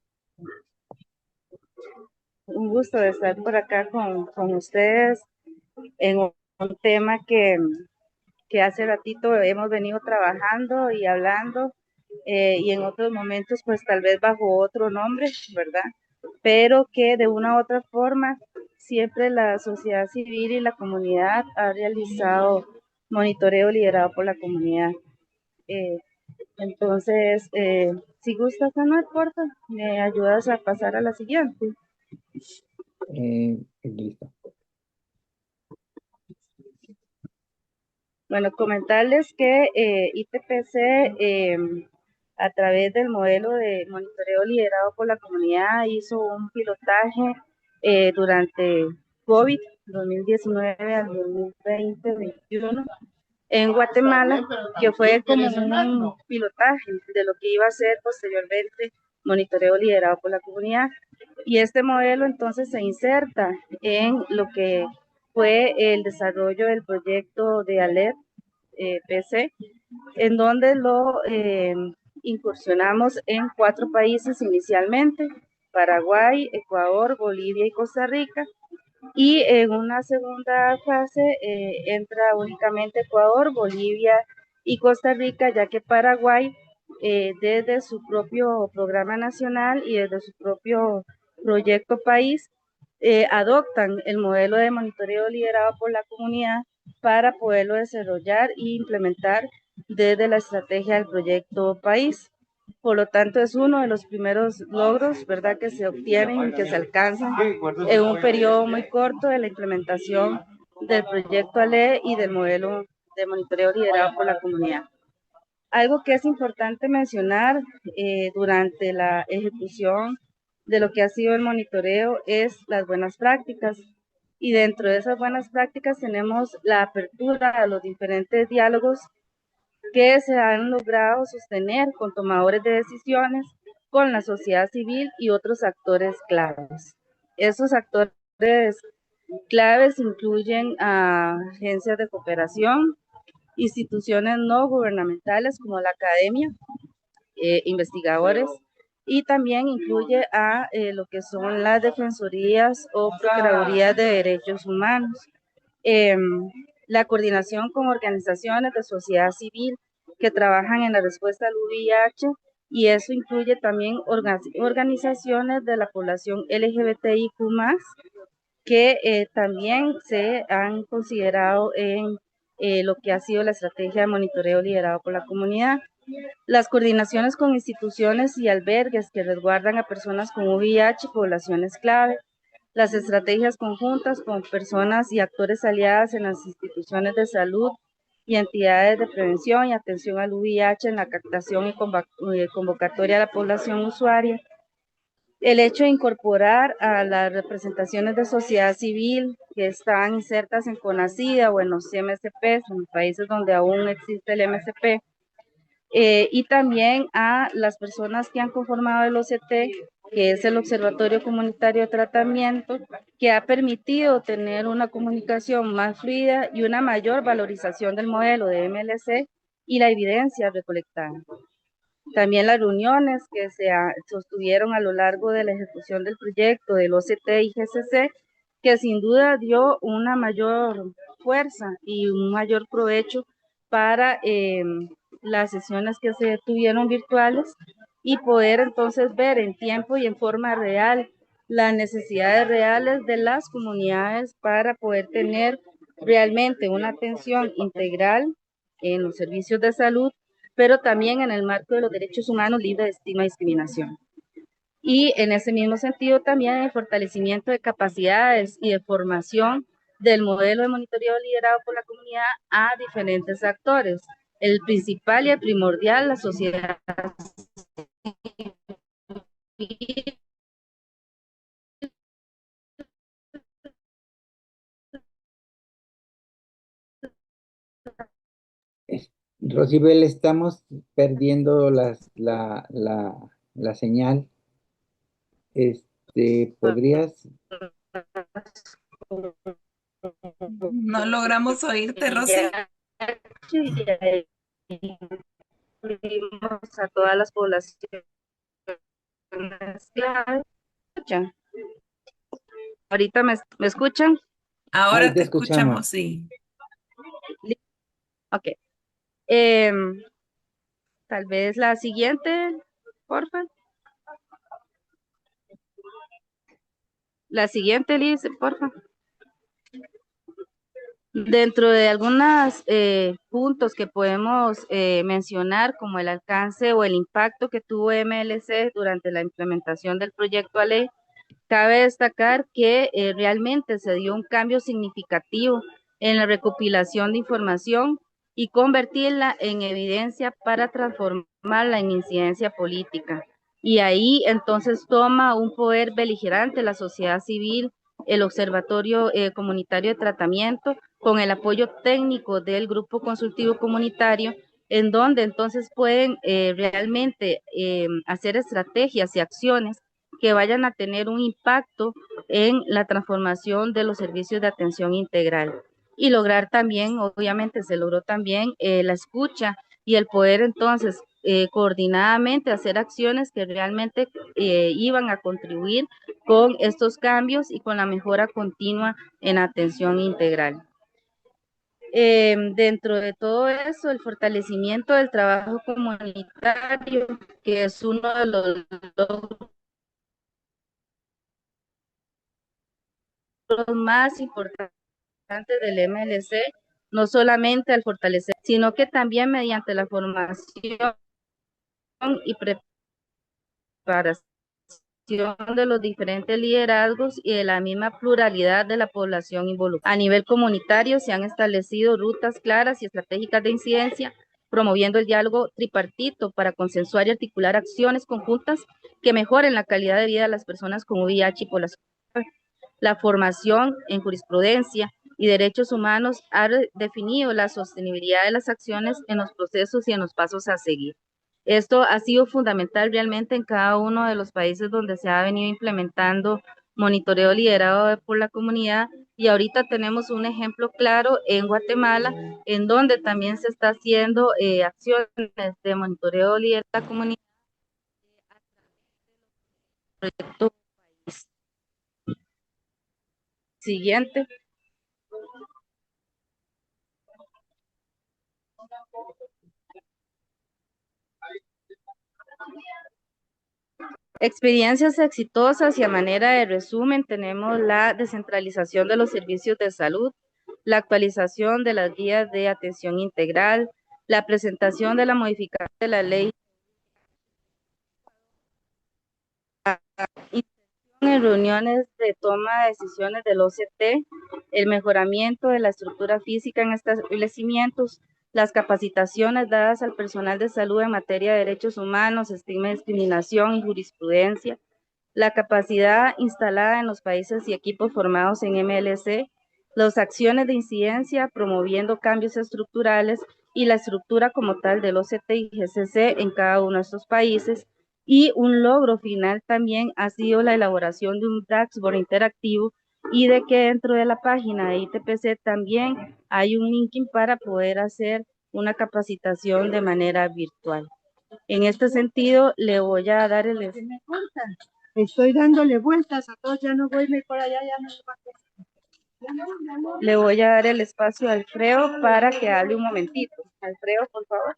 Un gusto de estar por acá con ustedes en un tema que hace ratito hemos venido trabajando y hablando, y en otros momentos pues tal vez bajo otro nombre, ¿verdad? Pero que de una u otra forma siempre la sociedad civil y la comunidad ha realizado monitoreo liderado por la comunidad. Eh, Entonces, si gustas, Ana, porfa, me ayudas a pasar a la siguiente. Listo. Bueno, comentarles que ITPC, a través del modelo de monitoreo liderado por la comunidad, hizo un pilotaje durante COVID 2019 al 2020-2021 en Guatemala, que fue como un pilotaje de lo que iba a ser posteriormente monitoreo liderado por la comunidad. Y este modelo entonces se inserta en lo que fue el desarrollo del proyecto de ALERT PC, en donde lo incursionamos en 4 países inicialmente: Paraguay, Ecuador, Bolivia y Costa Rica. Y en una segunda fase entra únicamente Ecuador, Bolivia y Costa Rica, ya que Paraguay, desde su propio programa nacional y desde su propio proyecto país, adoptan el modelo de monitoreo liderado por la comunidad para poderlo desarrollar e implementar desde la estrategia del proyecto país. Por lo tanto, es uno de los primeros logros, ¿verdad?, que se obtienen y que se alcanzan en un periodo muy corto de la implementación del proyecto ALE y del modelo de monitoreo liderado por la comunidad. Algo que es importante mencionar durante la ejecución de lo que ha sido el monitoreo es las buenas prácticas. Y dentro de esas buenas prácticas tenemos la apertura a los diferentes diálogos que se han logrado sostener con tomadores de decisiones, con la sociedad civil y otros actores claves. Esos actores claves incluyen a agencias de cooperación, instituciones no gubernamentales como la academia, investigadores, y también incluye a lo que son las defensorías o procuradurías de derechos humanos. Eh, la coordinación con organizaciones de sociedad civil que trabajan en la respuesta al VIH, y eso incluye también organizaciones de la población LGBTIQ+, que también se han considerado en lo que ha sido la estrategia de monitoreo liderado por la comunidad. Las coordinaciones con instituciones y albergues que resguardan a personas con VIH y poblaciones clave. Las estrategias conjuntas con personas y actores aliadas en las instituciones de salud y entidades de prevención y atención al VIH en la captación y convocatoria a la población usuaria. El hecho de incorporar a las representaciones de sociedad civil que están insertas en CONACYDA o en los MSP, en los países donde aún existe el MSP, y también a las personas que han conformado el OCT, que es el Observatorio Comunitario de Tratamiento, que ha permitido tener una comunicación más fluida y una mayor valorización del modelo de MLC y la evidencia recolectada. También las reuniones que se sostuvieron a lo largo de la ejecución del proyecto del OCT y GCC, que sin duda dio una mayor fuerza y un mayor provecho para las sesiones que se tuvieron virtuales, y poder entonces ver en tiempo y en forma real las necesidades reales de las comunidades para poder tener realmente una atención integral en los servicios de salud, pero también en el marco de los derechos humanos libres de estigma y discriminación. Y en ese mismo sentido también el fortalecimiento de capacidades y de formación del modelo de monitoreo liderado por la comunidad a diferentes actores. El principal y el primordial, la sociedad civil. Rosibel, estamos perdiendo la señal. ¿Podrías? No logramos oírte, Rosy. incluimos a todas las poblaciones clave. ¿Escuchan? ¿Ahorita me escuchan? Ahora Ahí te te escuchamos. escuchamos, sí. Ok. Em, Tal vez la siguiente, porfa. La siguiente, Liz, porfa. Dentro de algunos puntos que podemos mencionar, como el alcance o el impacto que tuvo MLC durante la implementación del proyecto ALE, cabe destacar que realmente se dio un cambio significativo en la recopilación de información y convertirla en evidencia para transformarla en incidencia política. Y ahí entonces toma un poder beligerante la sociedad civil, el Observatorio Comunitario de Tratamiento, con el apoyo técnico del Grupo Consultivo Comunitario, en donde entonces pueden realmente hacer estrategias y acciones que vayan a tener un impacto en la transformación de los servicios de atención integral y lograr también, obviamente se logró también la escucha y el poder entonces coordinadamente hacer acciones que realmente iban a contribuir con estos cambios y con la mejora continua en atención integral. Dentro de todo eso, el fortalecimiento del trabajo comunitario, que es uno de los logros más importantes del MLC, no solamente al fortalecer, sino que también mediante la formación y preparación de los diferentes liderazgos y de la misma pluralidad de la población involucrada. A nivel comunitario se han establecido rutas claras y estratégicas de incidencia, promoviendo el diálogo tripartito para consensuar y articular acciones conjuntas que mejoren la calidad de vida de las personas con VIH y población. La formación en jurisprudencia y derechos humanos ha definido la sostenibilidad de las acciones en los procesos y en los pasos a seguir. Esto ha sido fundamental realmente en cada uno de los países donde se ha venido implementando monitoreo liderado por la comunidad, y ahorita tenemos un ejemplo claro en Guatemala, en donde también se está haciendo acciones de monitoreo liderado por la comunidad. Proyecto siguiente. Experiencias exitosas y a manera de resumen tenemos la descentralización de los servicios de salud, la actualización de las guías de atención integral, la presentación de la modificación de la ley en reuniones de toma de decisiones del OCT, el mejoramiento de la estructura física en establecimientos, las capacitaciones dadas al personal de salud en materia de derechos humanos, estigma y discriminación y jurisprudencia, la capacidad instalada en los países y equipos formados en MLC, las acciones de incidencia promoviendo cambios estructurales y la estructura como tal del OCT y GCC en cada uno de estos países. Y un logro final también ha sido la elaboración de un dashboard interactivo y de que dentro de la página de ITPC también hay un linking para poder hacer una capacitación de manera virtual. En este sentido, le voy a dar el... Estoy dándole vueltas a todos, ya no voy a ir por allá, ya no va. Le voy a dar el espacio a Alfredo para que hable un momentito. Alfredo, por favor.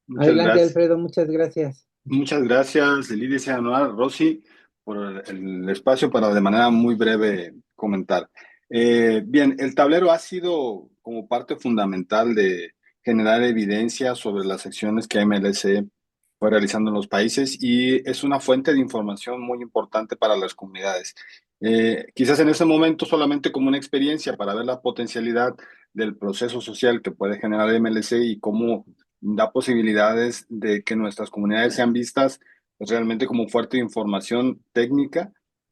Muchas Adelante, gracias. Alfredo, muchas gracias. Muchas gracias, Lidia, Anual, Rosy, por el espacio para de manera muy breve comentar. Bien, el tablero ha sido como parte fundamental de generar evidencia sobre las acciones que MLC fue realizando en los países y es una fuente de información muy importante para las comunidades. Quizás en ese momento solamente como una experiencia para ver la potencialidad del proceso social que puede generar MLC y cómo da posibilidades de que nuestras comunidades sean vistas pues, realmente como fuerte de información técnica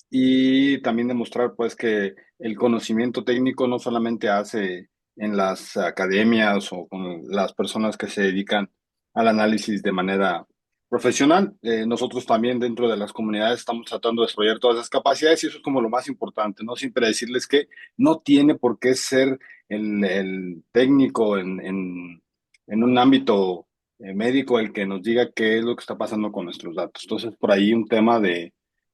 y también demostrar pues que el conocimiento técnico no solamente hace en las academias o con las personas que se dedican al análisis de manera profesional. Nosotros también dentro de las comunidades estamos tratando de desarrollar todas esas capacidades y eso es como lo más importante, ¿no? Siempre decirles que no tiene por qué ser el técnico en en un ámbito médico el que nos diga qué es lo que está pasando con nuestros datos. Entonces, por ahí un tema de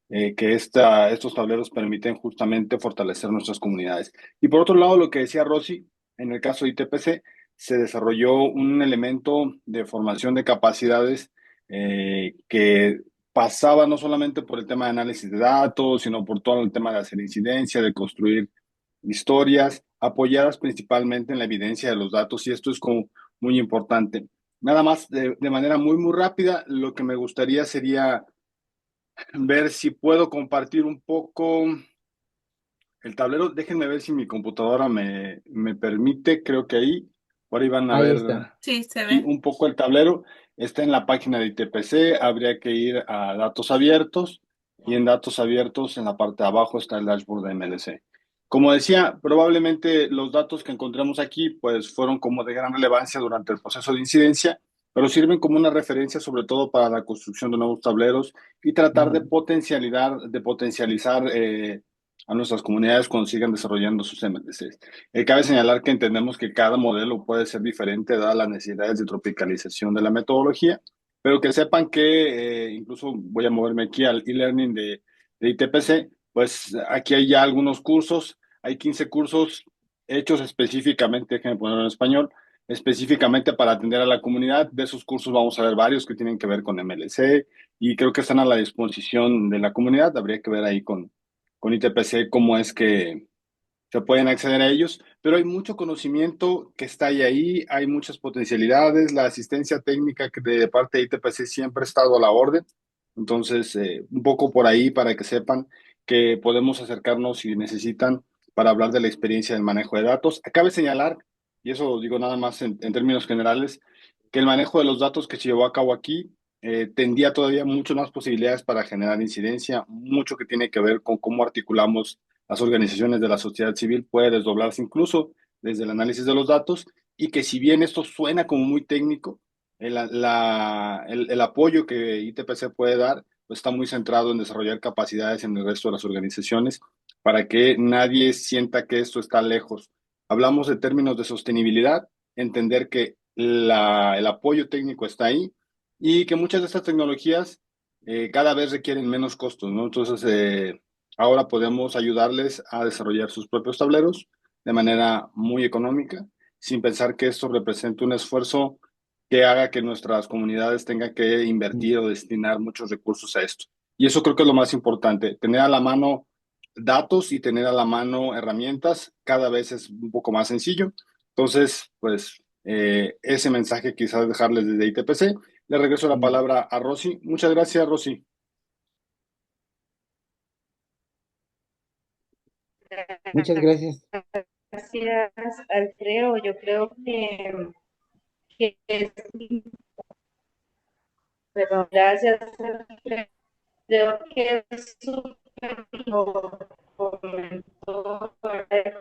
que estos tableros permiten justamente fortalecer nuestras comunidades. Y por otro lado, lo que decía Rosy, en el caso de ITPC, se desarrolló un elemento de formación de capacidades que pasaba no solamente por el tema de análisis de datos, sino por todo el tema de hacer incidencia, de construir historias, apoyadas principalmente en la evidencia de los datos, y esto es como muy importante. Nada más, de manera muy rápida, lo que me gustaría sería ver si puedo compartir un poco el tablero. Déjenme ver si mi computadora me permite. Creo que ahí, por ahí van a Ahí ver, está. Sí, se sí, ve. un poco el tablero. Está en la página de ITPC. Habría que ir a datos abiertos, y en datos abiertos, en la parte de abajo, está el dashboard de MLC. Como decía, probablemente los datos que encontramos aquí pues fueron como de gran relevancia durante el proceso de incidencia, pero sirven como una referencia sobre todo para la construcción de nuevos tableros y tratar de potencializar a nuestras comunidades cuando sigan desarrollando sus MDCs. Cabe señalar que entendemos que cada modelo puede ser diferente dadas las necesidades de tropicalización de la metodología, pero que sepan que incluso voy a moverme aquí al e-learning de ITPC, pues aquí hay ya algunos cursos, hay 15 cursos hechos específicamente, déjenme ponerlo en español, específicamente para atender a la comunidad. De esos cursos vamos a ver varios que tienen que ver con MLC y creo que están a la disposición de la comunidad. Habría que ver ahí con ITPC cómo es que se pueden acceder a ellos, pero hay mucho conocimiento que está ahí, hay muchas potencialidades, la asistencia técnica que de parte de ITPC siempre ha estado a la orden. Entonces, un poco por ahí para que sepan que podemos acercarnos si necesitan para hablar de la experiencia del manejo de datos. Cabe señalar, y eso digo nada más en términos generales, que el manejo de los datos que se llevó a cabo aquí tendría todavía muchas más posibilidades para generar incidencia, mucho que tiene que ver con cómo articulamos las organizaciones de la sociedad civil, puede desdoblarse incluso desde el análisis de los datos, y que si bien esto suena como muy técnico, el apoyo que ITPC puede dar pues está muy centrado en desarrollar capacidades en el resto de las organizaciones para que nadie sienta que esto está lejos. Hablamos de términos de sostenibilidad, entender que el apoyo técnico está ahí y que muchas de estas tecnologías cada vez requieren menos costos, ¿no? Entonces, ahora podemos ayudarles a desarrollar sus propios tableros de manera muy económica, sin pensar que esto represente un esfuerzo que haga que nuestras comunidades tengan que invertir o destinar muchos recursos a esto. Y eso creo que es lo más importante, tener a la mano datos y tener a la mano herramientas cada vez es un poco más sencillo. Entonces, pues ese mensaje quizás dejarles desde ITPC. Le regreso la palabra a Rosy. Muchas gracias, Rosy. Muchas gracias. Gracias, Alfredo. Yo creo que es, perdón, gracias, Alfredo. Creo que es súper lo comentó,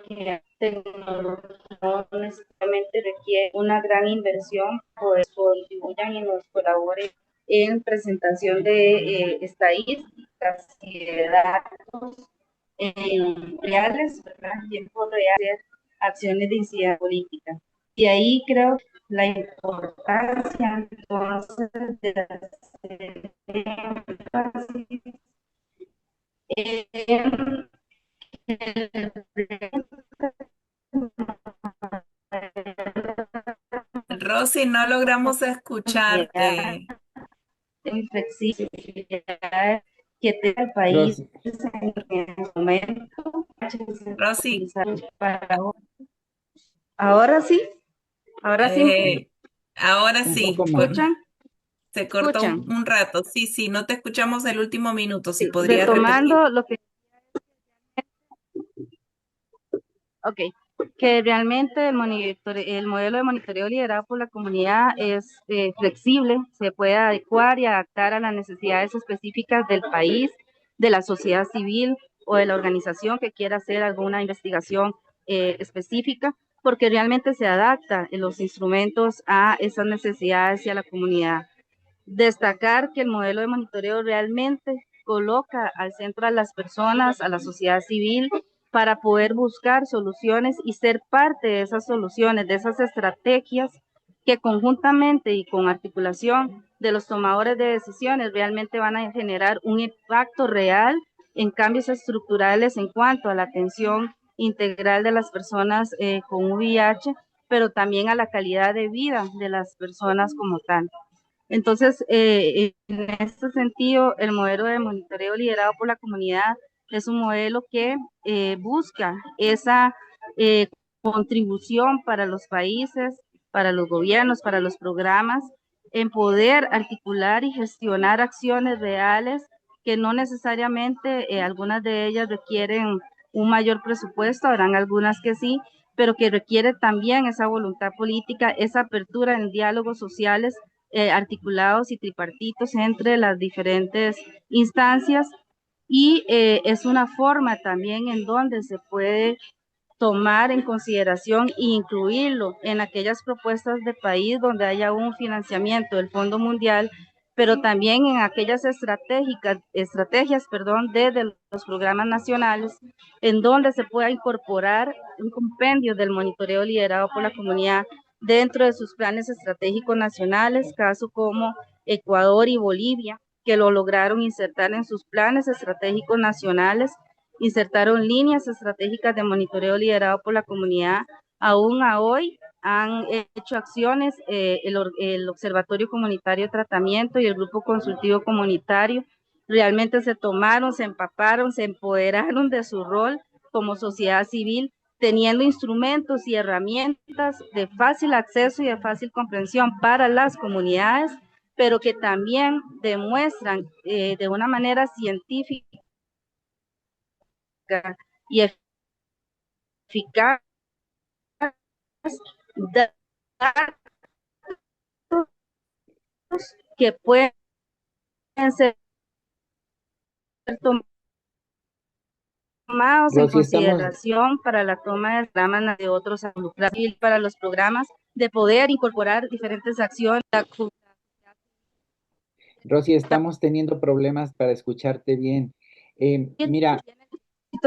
que la tecnología no necesariamente requiere una gran inversión, pues contribuyan y nos colaboren en presentación de estadísticas y de datos reales, ¿verdad? En tiempo real, acciones de incidencia política. Y ahí creo la importancia entonces de hacer énfasis en Rosy, no logramos escucharte. flexibilidad que tenga el país Rosy, en el momento. Rosy, Ahora sí, ahora sí, ahora un sí, poco más. ¿escuchan? se cortó ¿Escuchan? un rato. Sí, sí, no te escuchamos el último minuto, si Sí, podrías repetir. retomando lo que, ok, que realmente el modelo de monitoreo liderado por la comunidad es flexible, se puede adecuar y adaptar a las necesidades específicas del país, de la sociedad civil o de la organización que quiera hacer alguna investigación específica, porque realmente se adapta en los instrumentos a esas necesidades y a la comunidad. Destacar que el modelo de monitoreo realmente coloca al centro a las personas, a la sociedad civil, para poder buscar soluciones y ser parte de esas soluciones, de esas estrategias que conjuntamente y con articulación de los tomadores de decisiones realmente van a generar un impacto real en cambios estructurales en cuanto a la atención integral de las personas con VIH, pero también a la calidad de vida de las personas como tal. Entonces, en este sentido, el modelo de monitoreo liderado por la comunidad es un modelo que busca esa contribución para los países, para los gobiernos, para los programas, en poder articular y gestionar acciones reales que no necesariamente algunas de ellas requieren un mayor presupuesto, habrán algunas que sí, pero que requiere también esa voluntad política, esa apertura en diálogos sociales articulados y tripartitos entre las diferentes instancias y es una forma también en donde se puede tomar en consideración e incluirlo en aquellas propuestas de país donde haya un financiamiento del Fondo Mundial, pero también en aquellas estrategias, desde los programas nacionales, en donde se pueda incorporar un compendio del monitoreo liderado por la comunidad dentro de sus planes estratégicos nacionales, caso como Ecuador y Bolivia, que lo lograron insertar en sus planes estratégicos nacionales, insertaron líneas estratégicas de monitoreo liderado por la comunidad. Aún a hoy han hecho acciones el Observatorio Comunitario de Tratamiento y el Grupo Consultivo Comunitario. Realmente se tomaron, se empaparon, se empoderaron de su rol como sociedad civil, teniendo instrumentos y herramientas de fácil acceso y de fácil comprensión para las comunidades, pero que también demuestran de una manera científica y eficaz datos que pueden ser tomados en Rosy, estamos, consideración para la toma de programas de otros y para los programas de poder incorporar diferentes acciones. Rosy, estamos teniendo problemas para escucharte bien. Mira,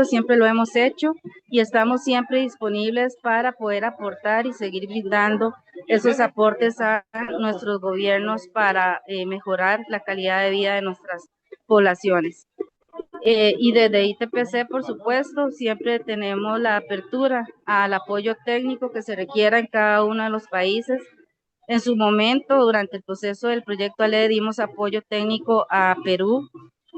Siempre lo hemos hecho y estamos siempre disponibles para poder aportar y seguir brindando esos aportes a nuestros gobiernos para mejorar la calidad de vida de nuestras poblaciones. Y desde ITPC, por supuesto, siempre tenemos la apertura al apoyo técnico que se requiera en cada uno de los países. En su momento, durante el proceso del proyecto ALE, dimos apoyo técnico a Perú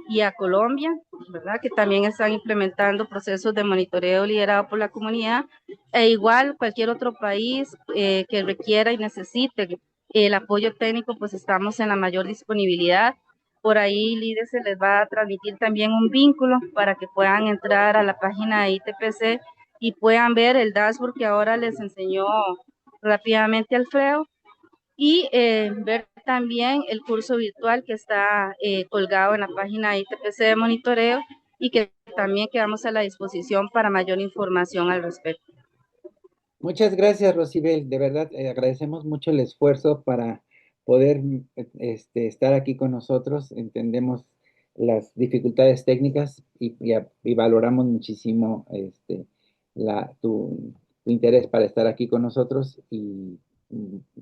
y a Colombia, ¿verdad? Que también están implementando procesos de monitoreo liderado por la comunidad. E igual cualquier otro país que requiera y necesite el apoyo técnico, pues estamos en la mayor disponibilidad. Por ahí Lidia se les va a transmitir también un vínculo para que puedan entrar a la página de ITPC y puedan ver el dashboard que ahora les enseñó rápidamente Alfredo y ver también el curso virtual que está colgado en la página de ITPC de monitoreo y que también quedamos a la disposición para mayor información al respecto. muchas gracias, Rosibel. De verdad, agradecemos mucho el esfuerzo para poder estar aquí con nosotros. Entendemos las dificultades técnicas y valoramos muchísimo tu interés para estar aquí con nosotros y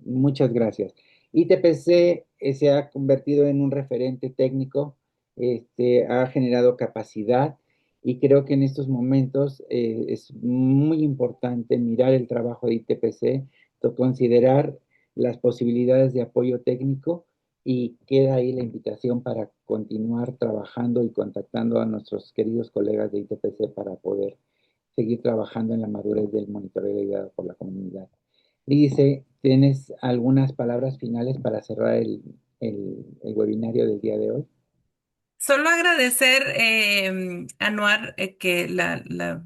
muchas gracias. ITPC se ha convertido en un referente técnico, ha generado capacidad y creo que en estos momentos es muy importante mirar el trabajo de ITPC, considerar las posibilidades de apoyo técnico y queda ahí la invitación para continuar trabajando y contactando a nuestros queridos colegas de ITPC para poder seguir trabajando en la madurez del monitoreo liderado por la comunidad. Dice, ¿tienes algunas palabras finales para cerrar el webinario del día de hoy? Solo agradecer, Anuar, que la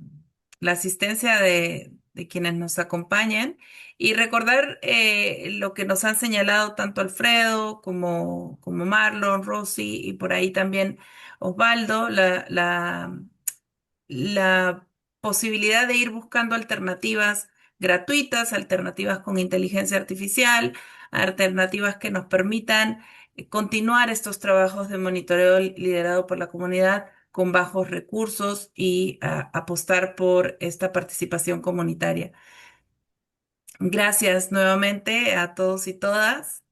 asistencia de quienes nos acompañan y recordar lo que nos han señalado tanto Alfredo como Marlon, Rosy y por ahí también Osvaldo, la posibilidad de ir buscando alternativas gratuitas, alternativas con inteligencia artificial, alternativas que nos permitan continuar estos trabajos de monitoreo liderado por la comunidad con bajos recursos y apostar por esta participación comunitaria. Gracias nuevamente a todos y todas.